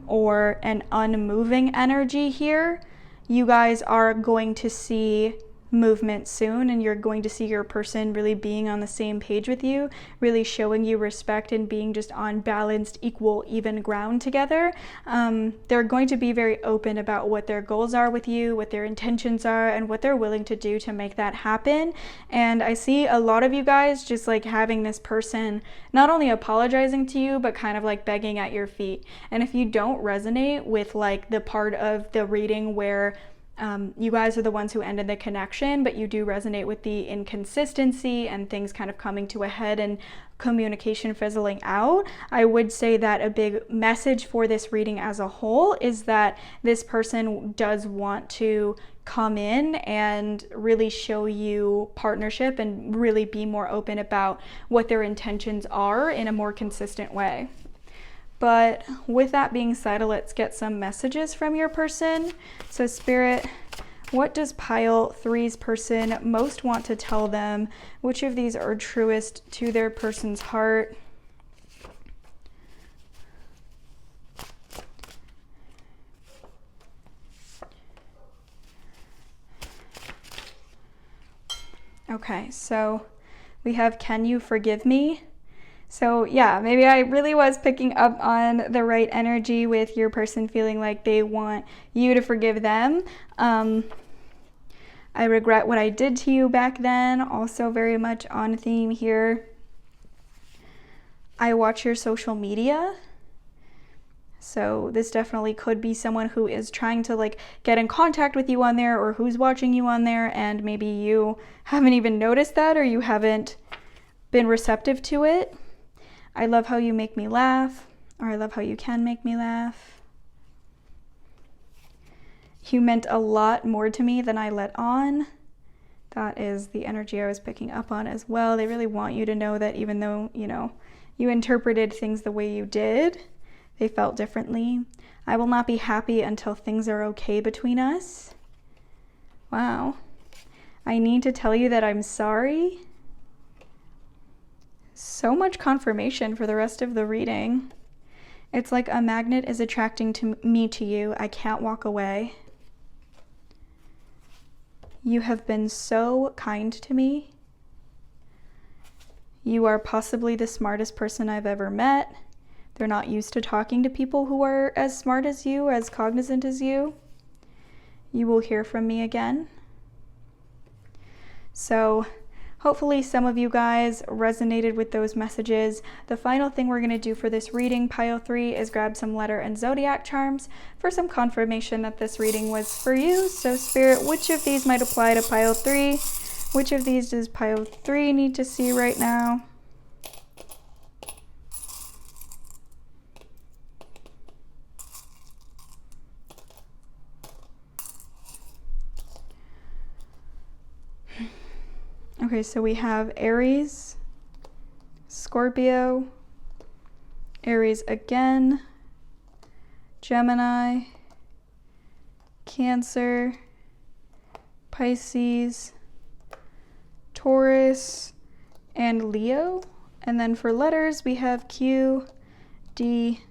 or an unmoving energy here, you guys are going to see movement soon, and you're going to see your person really being on the same page with you, really showing you respect and being just on balanced, equal, even ground together. They're going to be very open about what their goals are with you, what their intentions are, and what they're willing to do to make that happen. And I see a lot of you guys just like having this person not only apologizing to you, but kind of like begging at your feet. And if you don't resonate with like the part of the reading where you guys are the ones who ended the connection, but you do resonate with the inconsistency and things kind of coming to a head and communication fizzling out, I would say that a big message for this reading as a whole is that this person does want to come in and really show you partnership and really be more open about what their intentions are in a more consistent way. But with that being said, let's get some messages from your person. So Spirit, what does pile 3's person most want to tell them? Which of these are truest to their person's heart? Okay, so we have, can you forgive me? So yeah, maybe I really was picking up on the right energy with your person feeling like they want you to forgive them. I regret what I did to you back then, also very much on theme here. I watch your social media. So this definitely could be someone who is trying to like get in contact with you on there, or who's watching you on there, and maybe you haven't even noticed that, or you haven't been receptive to it. I love how you make me laugh, or I love how you can make me laugh. You meant a lot more to me than I let on. That is the energy I was picking up on as well. They really want you to know that even though, you interpreted things the way you did, they felt differently. I will not be happy until things are okay between us. Wow. I need to tell you that I'm sorry. So much confirmation for the rest of the reading. It's like a magnet is attracting me to you. I can't walk away. You have been so kind to me. You are possibly the smartest person I've ever met. They're not used to talking to people who are as smart as you, as cognizant as you. You will hear from me again. So hopefully some of you guys resonated with those messages. The final thing we're going to do for this reading, pile 3, is grab some letter and zodiac charms for some confirmation that this reading was for you. So Spirit, which of these might apply to pile 3? Which of these does pile 3 need to see right now? Okay, so we have Aries, Scorpio, Aries again, Gemini, Cancer, Pisces, Taurus, and Leo. And then for letters, we have Q, D,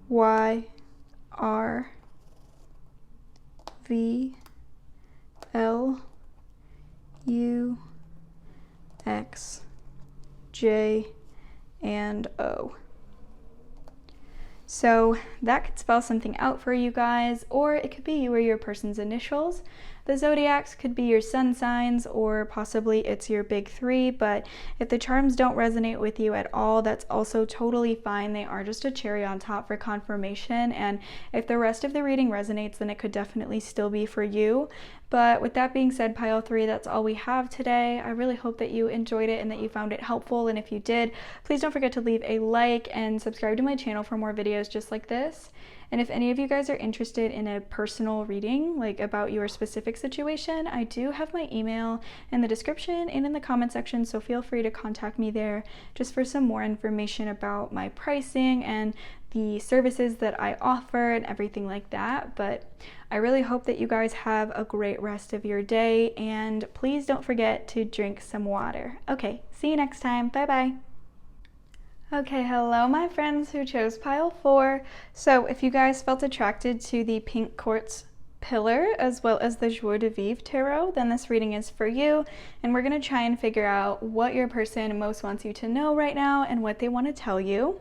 Y, R, V, L, U, X, J, and O. So that could spell something out for you guys, or it could be you or your person's initials. The zodiacs could be your sun signs, or possibly it's your big 3, but if the charms don't resonate with you at all, that's also totally fine. They are just a cherry on top for confirmation, and if the rest of the reading resonates, then it could definitely still be for you. But with that being said, pile 3, that's all we have today. I really hope that you enjoyed it and that you found it helpful, and if you did, please don't forget to leave a like and subscribe to my channel for more videos just like this. And if any of you guys are interested in a personal reading, like about your specific situation, I do have my email in the description and in the comment section, so feel free to contact me there just for some more information about my pricing and the services that I offer and everything like that. But I really hope that you guys have a great rest of your day, and please don't forget to drink some water. Okay, see you next time. Bye-bye. Okay, hello my friends who chose pile 4. So if you guys felt attracted to the pink quartz pillar as well as the Joie de Vivre tarot, then this reading is for you, and we're going to try and figure out what your person most wants you to know right now and what they want to tell you.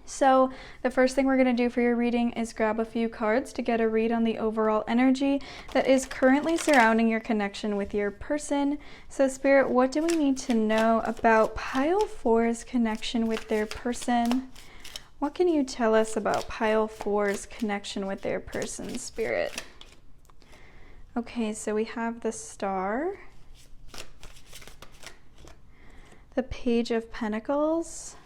So the first thing we're going to do for your reading is grab a few cards to get a read on the overall energy that is currently surrounding your connection with your person. So Spirit, what do we need to know about pile 4's connection with their person? What can you tell us about pile 4's connection with their person, Spirit? Okay, so we have the Star, the Page of Pentacles,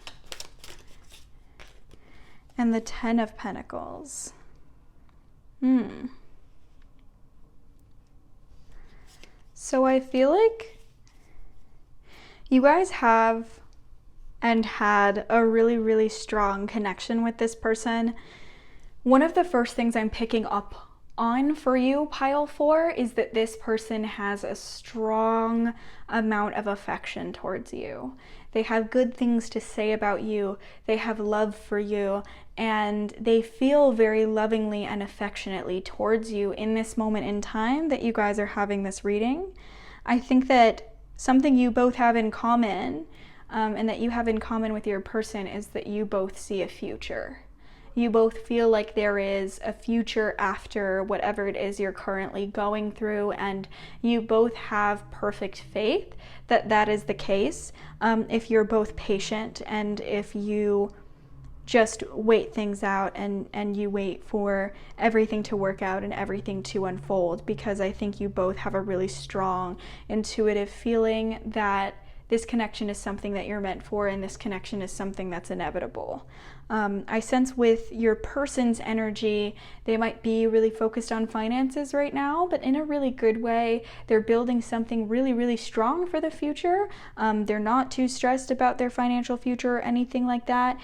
and the 10 of Pentacles. So I feel like you guys have and had a really, really strong connection with this person. One of the first things I'm picking up on for you, pile 4, is that this person has a strong amount of affection towards you. They have good things to say about you. They have love for you, and they feel very lovingly and affectionately towards you in this moment in time that you guys are having this reading. I think that something you both have in common, and that you have in common with your person, is that you both see a future. You both feel like there is a future after whatever it is you're currently going through, and you both have perfect faith that that is the case. If you're both patient and if you just wait things out and you wait for everything to work out and everything to unfold, because I think you both have a really strong intuitive feeling that this connection is something that you're meant for, and this connection is something that's inevitable. I sense with your person's energy, they might be really focused on finances right now, but in a really good way. They're building something really, really strong for the future. They're not too stressed about their financial future or anything like that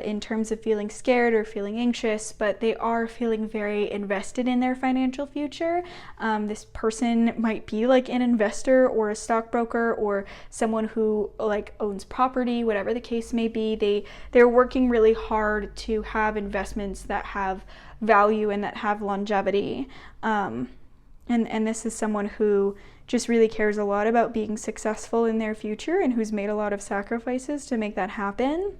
in terms of feeling scared or feeling anxious, but they are feeling very invested in their financial future. This person might be like an investor or a stockbroker or someone who like owns property, whatever the case may be. They're working really hard to have investments that have value and that have longevity. And this is someone who just really cares a lot about being successful in their future and who's made a lot of sacrifices to make that happen.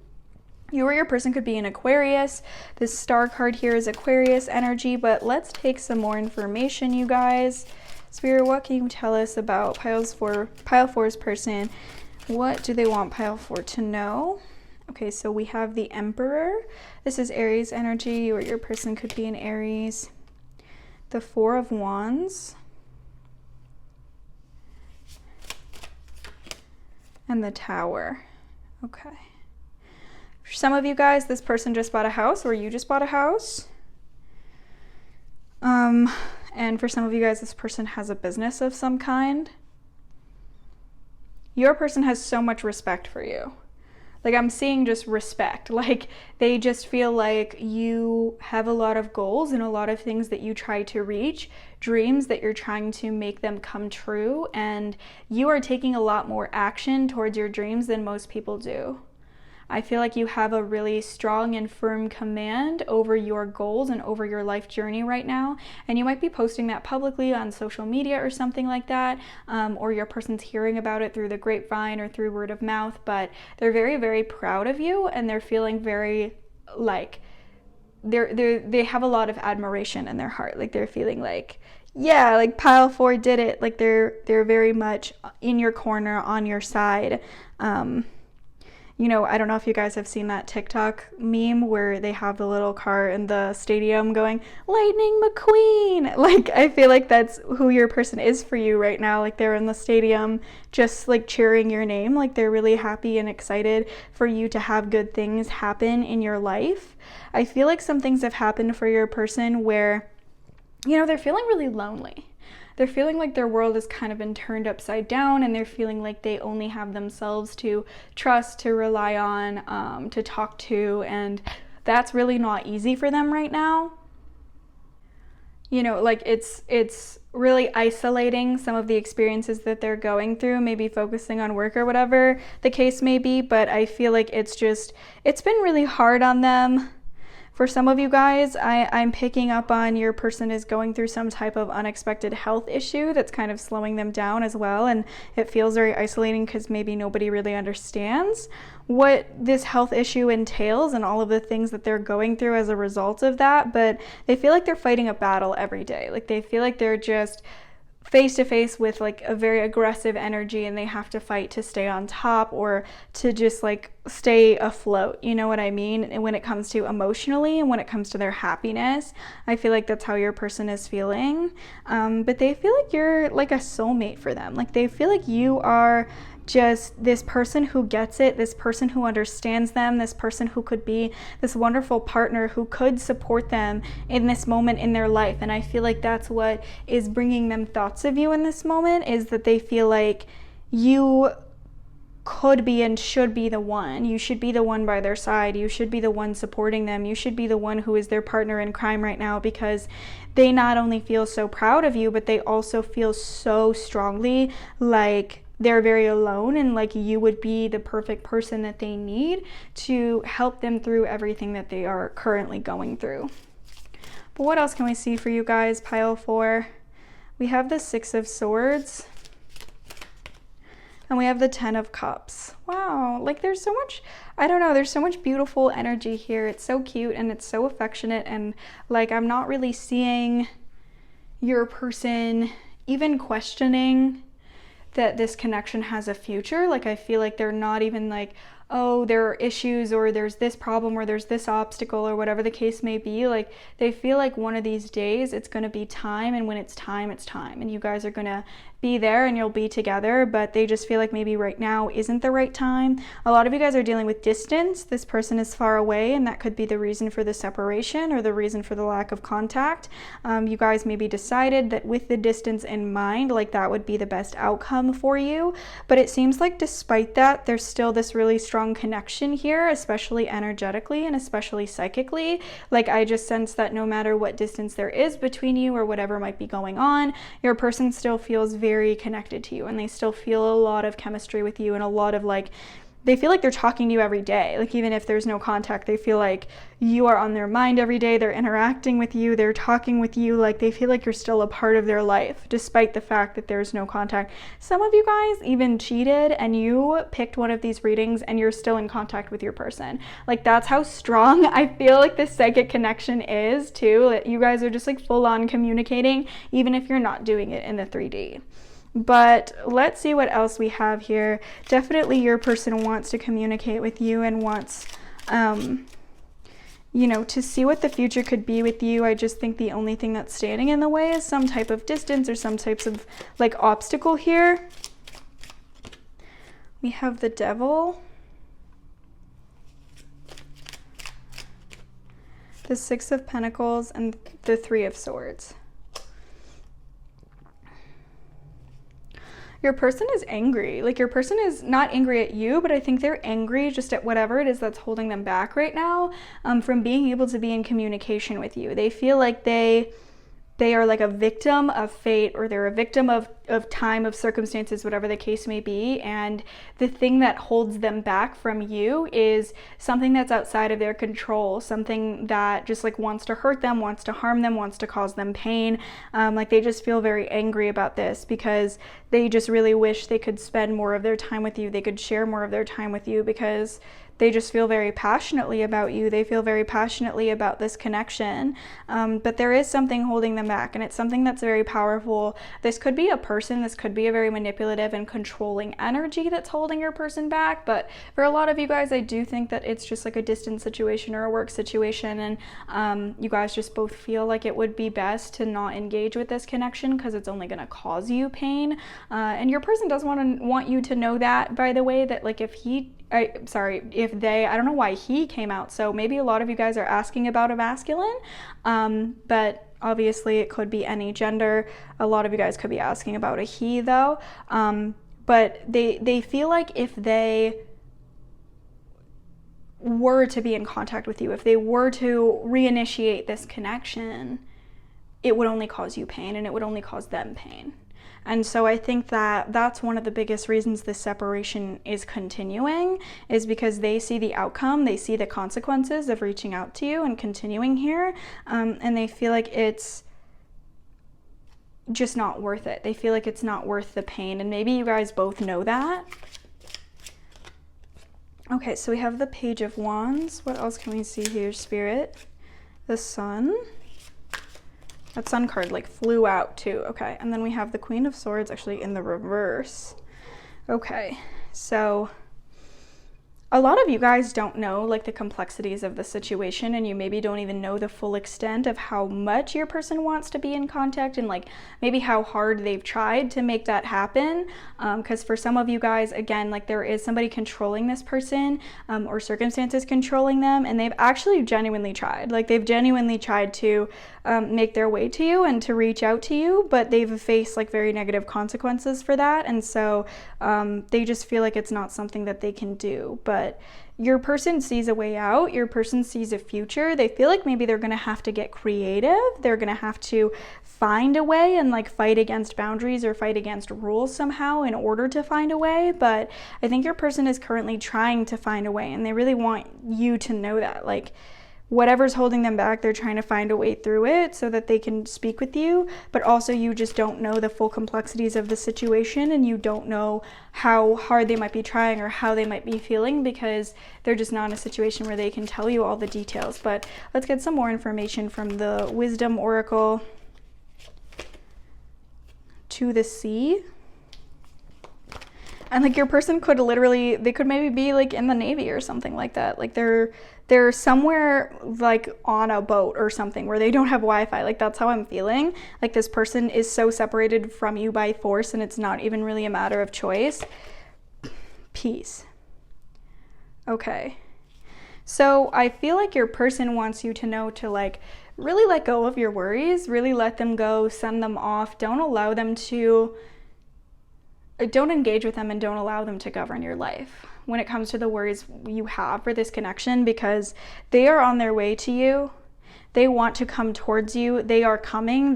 You or your person could be an Aquarius. This star card here is Aquarius energy, but let's take some more information, you guys. Spirit, what can you tell us about Pile 4's person? What do they want Pile 4 to know? Okay, so we have the Emperor. This is Aries energy. You or your person could be an Aries. The Four of Wands. And the Tower. Okay. For some of you guys, this person just bought a house or you just bought a house. And for some of you guys, this person has a business of some kind. Your person has so much respect for you. Like, I'm seeing just respect. Like, they just feel like you have a lot of goals and a lot of things that you try to reach, dreams that you're trying to make them come true, and you are taking a lot more action towards your dreams than most people do. I feel like you have a really strong and firm command over your goals and over your life journey right now. And you might be posting that publicly on social media or something like that, or your person's hearing about it through the grapevine or through word of mouth, but they're very, very proud of you, and they're feeling very like they have a lot of admiration in their heart. Like, they're feeling like, yeah, like Pile 4 did it. Like, they're very much in your corner, on your side. You know, I don't know if you guys have seen that TikTok meme where they have the little car in the stadium going, Lightning McQueen. Like, I feel like that's who your person is for you right now. Like, they're in the stadium just like cheering your name. Like, they're really happy and excited for you to have good things happen in your life. I feel like some things have happened for your person where, you know, they're feeling really lonely. They're feeling like their world has kind of been turned upside down, and they're feeling like they only have themselves to trust, to rely on, to talk to, and that's really not easy for them right now. You know, like, it's really isolating some of the experiences that they're going through, maybe focusing on work or whatever the case may be, but I feel like it's been really hard on them. For some of you guys, I'm picking up on your person is going through some type of unexpected health issue that's kind of slowing them down as well, and it feels very isolating because maybe nobody really understands what this health issue entails and all of the things that they're going through as a result of that, but they feel like they're fighting a battle every day. Like, they feel like they're just face to face with like a very aggressive energy, and they have to fight to stay on top or to just like stay afloat, you know what I mean? And when it comes to emotionally and when it comes to their happiness, I feel like that's how your person is feeling. But they feel like you're like a soulmate for them. Like, they feel like you are just this person who gets it, this person who understands them, this person who could be this wonderful partner who could support them in this moment in their life. And I feel like that's what is bringing them thoughts of you in this moment, is that they feel like you could be and should be the one. You should be the one by their side. You should be the one supporting them. You should be the one who is their partner in crime right now, because they not only feel so proud of you, but they also feel so strongly like they're very alone, and like you would be the perfect person that they need to help them through everything that they are currently going through. But what else can we see for you guys, Pile 4? We have the Six of Swords, and we have the 10 of Cups. Wow, like there's so much, I don't know, there's so much beautiful energy here. It's so cute and it's so affectionate, and like I'm not really seeing your person even questioning that this connection has a future. Like, I feel like they're not even like, oh, there are issues, or there's this problem, or there's this obstacle, or whatever the case may be. Like, they feel like one of these days it's going to be time, and when it's time, and you guys are going to be there and you'll be together, but they just feel like maybe right now isn't the right time. A lot of you guys are dealing with distance. This person is far away, and that could be the reason for the separation or the reason for the lack of contact. You guys maybe decided that with the distance in mind, like that would be the best outcome for you, but it seems like despite that, there's still this really strong connection here, especially energetically and especially psychically. Like, I just sense that no matter what distance there is between you or whatever might be going on, your person still feels very connected to you, and they still feel a lot of chemistry with you, and a lot of like, they feel like they're talking to you every day. Like, even if there's no contact, they feel like you are on their mind every day. They're interacting with you, they're talking with you, like they feel like you're still a part of their life despite the fact that there's no contact. Some of you guys even cheated and you picked one of these readings and you're still in contact with your person. Like, that's how strong I feel like this psychic connection is too. That you guys are just like full on communicating, even if you're not doing it in the 3D. But let's see what else we have here. Definitely your person wants to communicate with you and wants, you know, to see what the future could be with you. I just think the only thing that's standing in the way is some type of distance or some types of like obstacle here. We have the Devil, the Six of Pentacles, and the Three of Swords. Your person is angry. Like, your person is not angry at you, but I think they're angry just at whatever it is that's holding them back right now from being able to be in communication with you. They feel like they are like a victim of fate, or they're a victim of time, of circumstances, whatever the case may be. And the thing that holds them back from you is something that's outside of their control, something that just like wants to hurt them, wants to harm them, wants to cause them pain. Like, they just feel very angry about this because they just really wish they could spend more of their time with you. They could share more of their time with you because they just feel very passionately about you. They feel very passionately about this connection. But there is something holding them back, and it's something that's very powerful. This could be a person, this could be a very manipulative and controlling energy that's holding your person back. But for a lot of you guys, I do think that it's just like a distance situation or a work situation, and you guys just both feel like it would be best to not engage with this connection because it's only going to cause you pain. And your person does want you to know that, by the way, that like if they, I don't know why he came out, so maybe a lot of you guys are asking about a masculine, but obviously it could be any gender. A lot of you guys could be asking about a he though, but they feel like if they were to be in contact with you, if they were to reinitiate this connection, it would only cause you pain, and it would only cause them pain. And so I think that that's one of the biggest reasons this separation is continuing, is because they see the outcome, they see the consequences of reaching out to you and continuing here, and they feel like it's just not worth it. They feel like it's not worth the pain, and maybe you guys both know that. Okay, so we have the Page of Wands. What else can we see here, Spirit? The Sun. That Sun card like flew out too. Okay, and then we have the Queen of Swords actually in the reverse. Okay, so a lot of you guys don't know like the complexities of the situation, and you maybe don't even know the full extent of how much your person wants to be in contact, and like maybe how hard they've tried to make that happen. Because for some of you guys, again, like there is somebody controlling this person, or circumstances controlling them, and they've actually genuinely tried. Like, they've genuinely tried to make their way to you and to reach out to you, but they've faced like very negative consequences for that, and so they just feel like it's not something that they can do. But your person sees a way out, your person sees a future. They feel like maybe they're gonna have to get creative, they're gonna have to find a way and like fight against boundaries or fight against rules somehow in order to find a way. But I think your person is currently trying to find a way, and they really want you to know that, like, whatever's holding them back, they're trying to find a way through it so that they can speak with you, but also you just don't know the full complexities of the situation, and you don't know how hard they might be trying or how they might be feeling, because they're just not in a situation where they can tell you all the details. But let's get some more information from the Wisdom Oracle to the Sea. And like your person could literally, they could maybe be like in the Navy or something like that. Like they're somewhere like on a boat or something where they don't have Wi-Fi. Like that's how I'm feeling. Like this person is so separated from you by force and it's not even really a matter of choice. Peace. Okay. So I feel like your person wants you to know to like really let go of your worries, really let them go, send them off. Don't engage with them and don't allow them to govern your life when it comes to the worries you have for this connection, because they are on their way to you. They want to come towards you. They are coming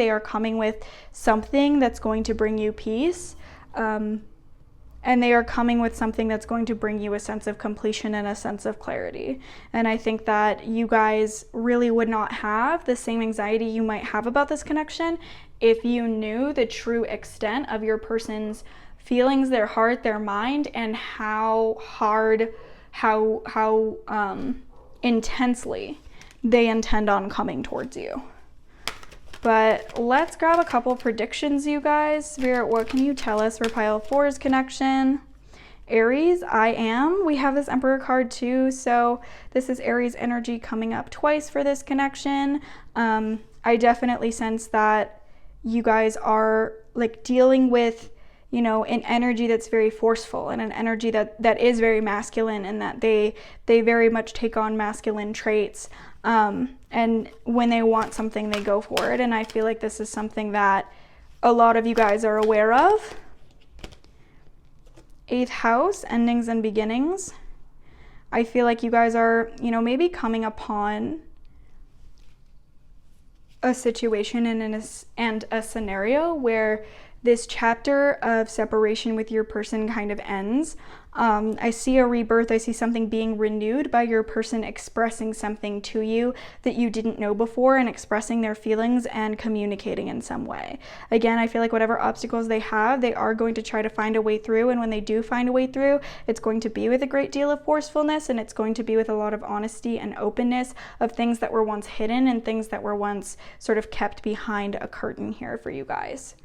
with something that's going to bring you peace. And they are coming with something that's going to bring you a sense of completion and a sense of clarity. And I think that you guys really would not have the same anxiety you might have about this connection if you knew the true extent of your person's feelings, their heart, their mind, and how intensely they intend on coming towards you. But let's grab a couple predictions, you guys. Spirit, what can you tell us for pile 4's connection? Aries, I am. We have this Emperor card too, so this is Aries energy coming up twice for this connection. I definitely sense that you guys are like dealing with, you know, an energy that's very forceful and an energy that is very masculine, and that they very much take on masculine traits. And when they want something, they go for it. And I feel like this is something that a lot of you guys are aware of. 8th house, endings and beginnings. I feel like you guys are, you know, maybe coming upon a situation and a scenario where this chapter of separation with your person kind of ends. I see a rebirth. I see something being renewed by your person expressing something to you that you didn't know before, and expressing their feelings and communicating in some way. Again, I feel like whatever obstacles they have, they are going to try to find a way through. And when they do find a way through, it's going to be with a great deal of forcefulness, and it's going to be with a lot of honesty and openness of things that were once hidden and things that were once sort of kept behind a curtain here for you guys.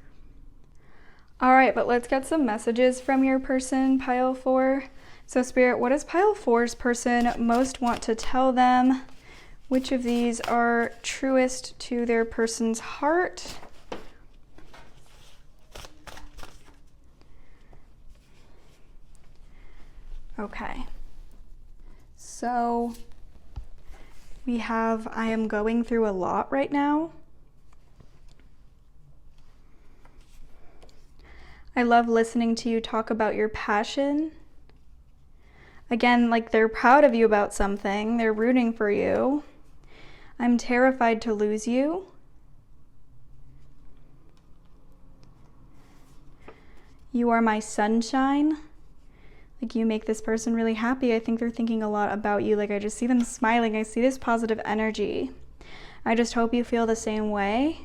All right, but let's get some messages from your person, pile 4. So Spirit, what does pile 4's person most want to tell them? Which of these are truest to their person's heart? Okay. So we have, I am going through a lot right now. I love listening to you talk about your passion. Again, like they're proud of you about something. They're rooting for you. I'm terrified to lose you. You are my sunshine. Like you make this person really happy. I think they're thinking a lot about you. Like I just see them smiling. I see this positive energy. I just hope you feel the same way.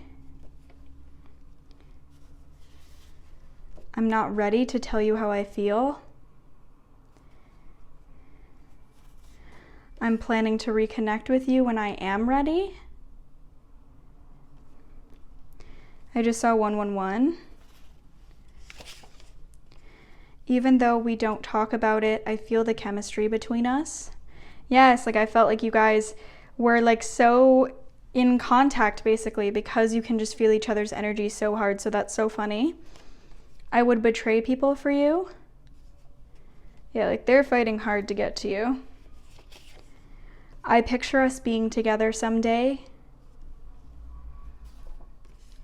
I'm not ready to tell you how I feel. I'm planning to reconnect with you when I am ready. I just saw 111. Even though we don't talk about it, I feel the chemistry between us. Yes, like I felt like you guys were like so in contact basically, because you can just feel each other's energy so hard. So that's so funny. I would betray people for you. Yeah, like they're fighting hard to get to you. I picture us being together someday.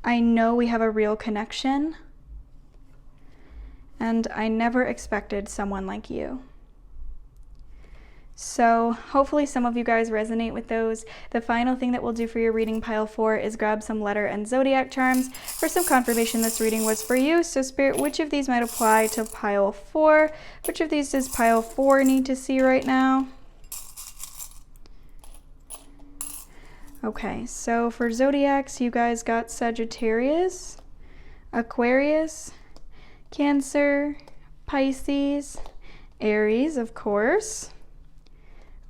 I know we have a real connection. And I never expected someone like you. So hopefully some of you guys resonate with those. The final thing that we'll do for your reading, pile 4, is grab some letter and zodiac charms for some confirmation this reading was for you. So Spirit, which of these might apply to pile 4? Which of these does pile 4 need to see right now? Okay, so for zodiacs, you guys got Sagittarius, Aquarius, Cancer, Pisces, Aries, of course,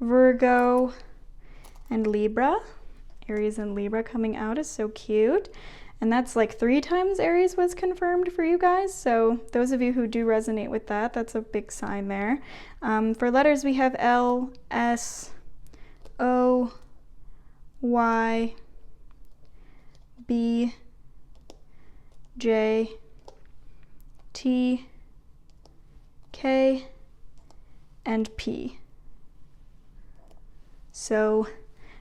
Virgo, and Libra. Aries and Libra coming out is so cute. And that's like 3 times Aries was confirmed for you guys. So those of you who do resonate with that, that's a big sign there. For letters, we have L, S, O, Y, B, J, T, K, and P. So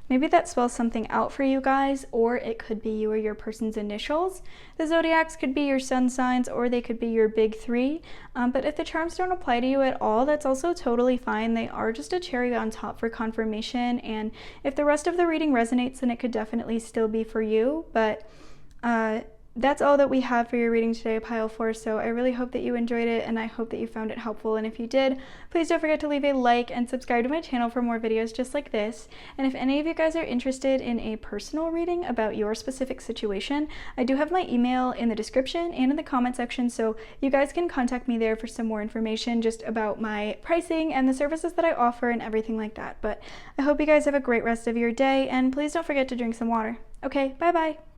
maybe that spells something out for you guys, or it could be you or your person's initials. The zodiacs could be your sun signs, or they could be your big 3. But if the charms don't apply to you at all, that's also totally fine. They are just a cherry on top for confirmation. And if the rest of the reading resonates, then it could definitely still be for you. But that's all that we have for your reading today, Pile 4. So I really hope that you enjoyed it, and I hope that you found it helpful. And if you did, please don't forget to leave a like and subscribe to my channel for more videos just like this. And if any of you guys are interested in a personal reading about your specific situation, I do have my email in the description and in the comment section, so you guys can contact me there for some more information just about my pricing and the services that I offer and everything like that. But I hope you guys have a great rest of your day, and please don't forget to drink some water. Okay, bye-bye.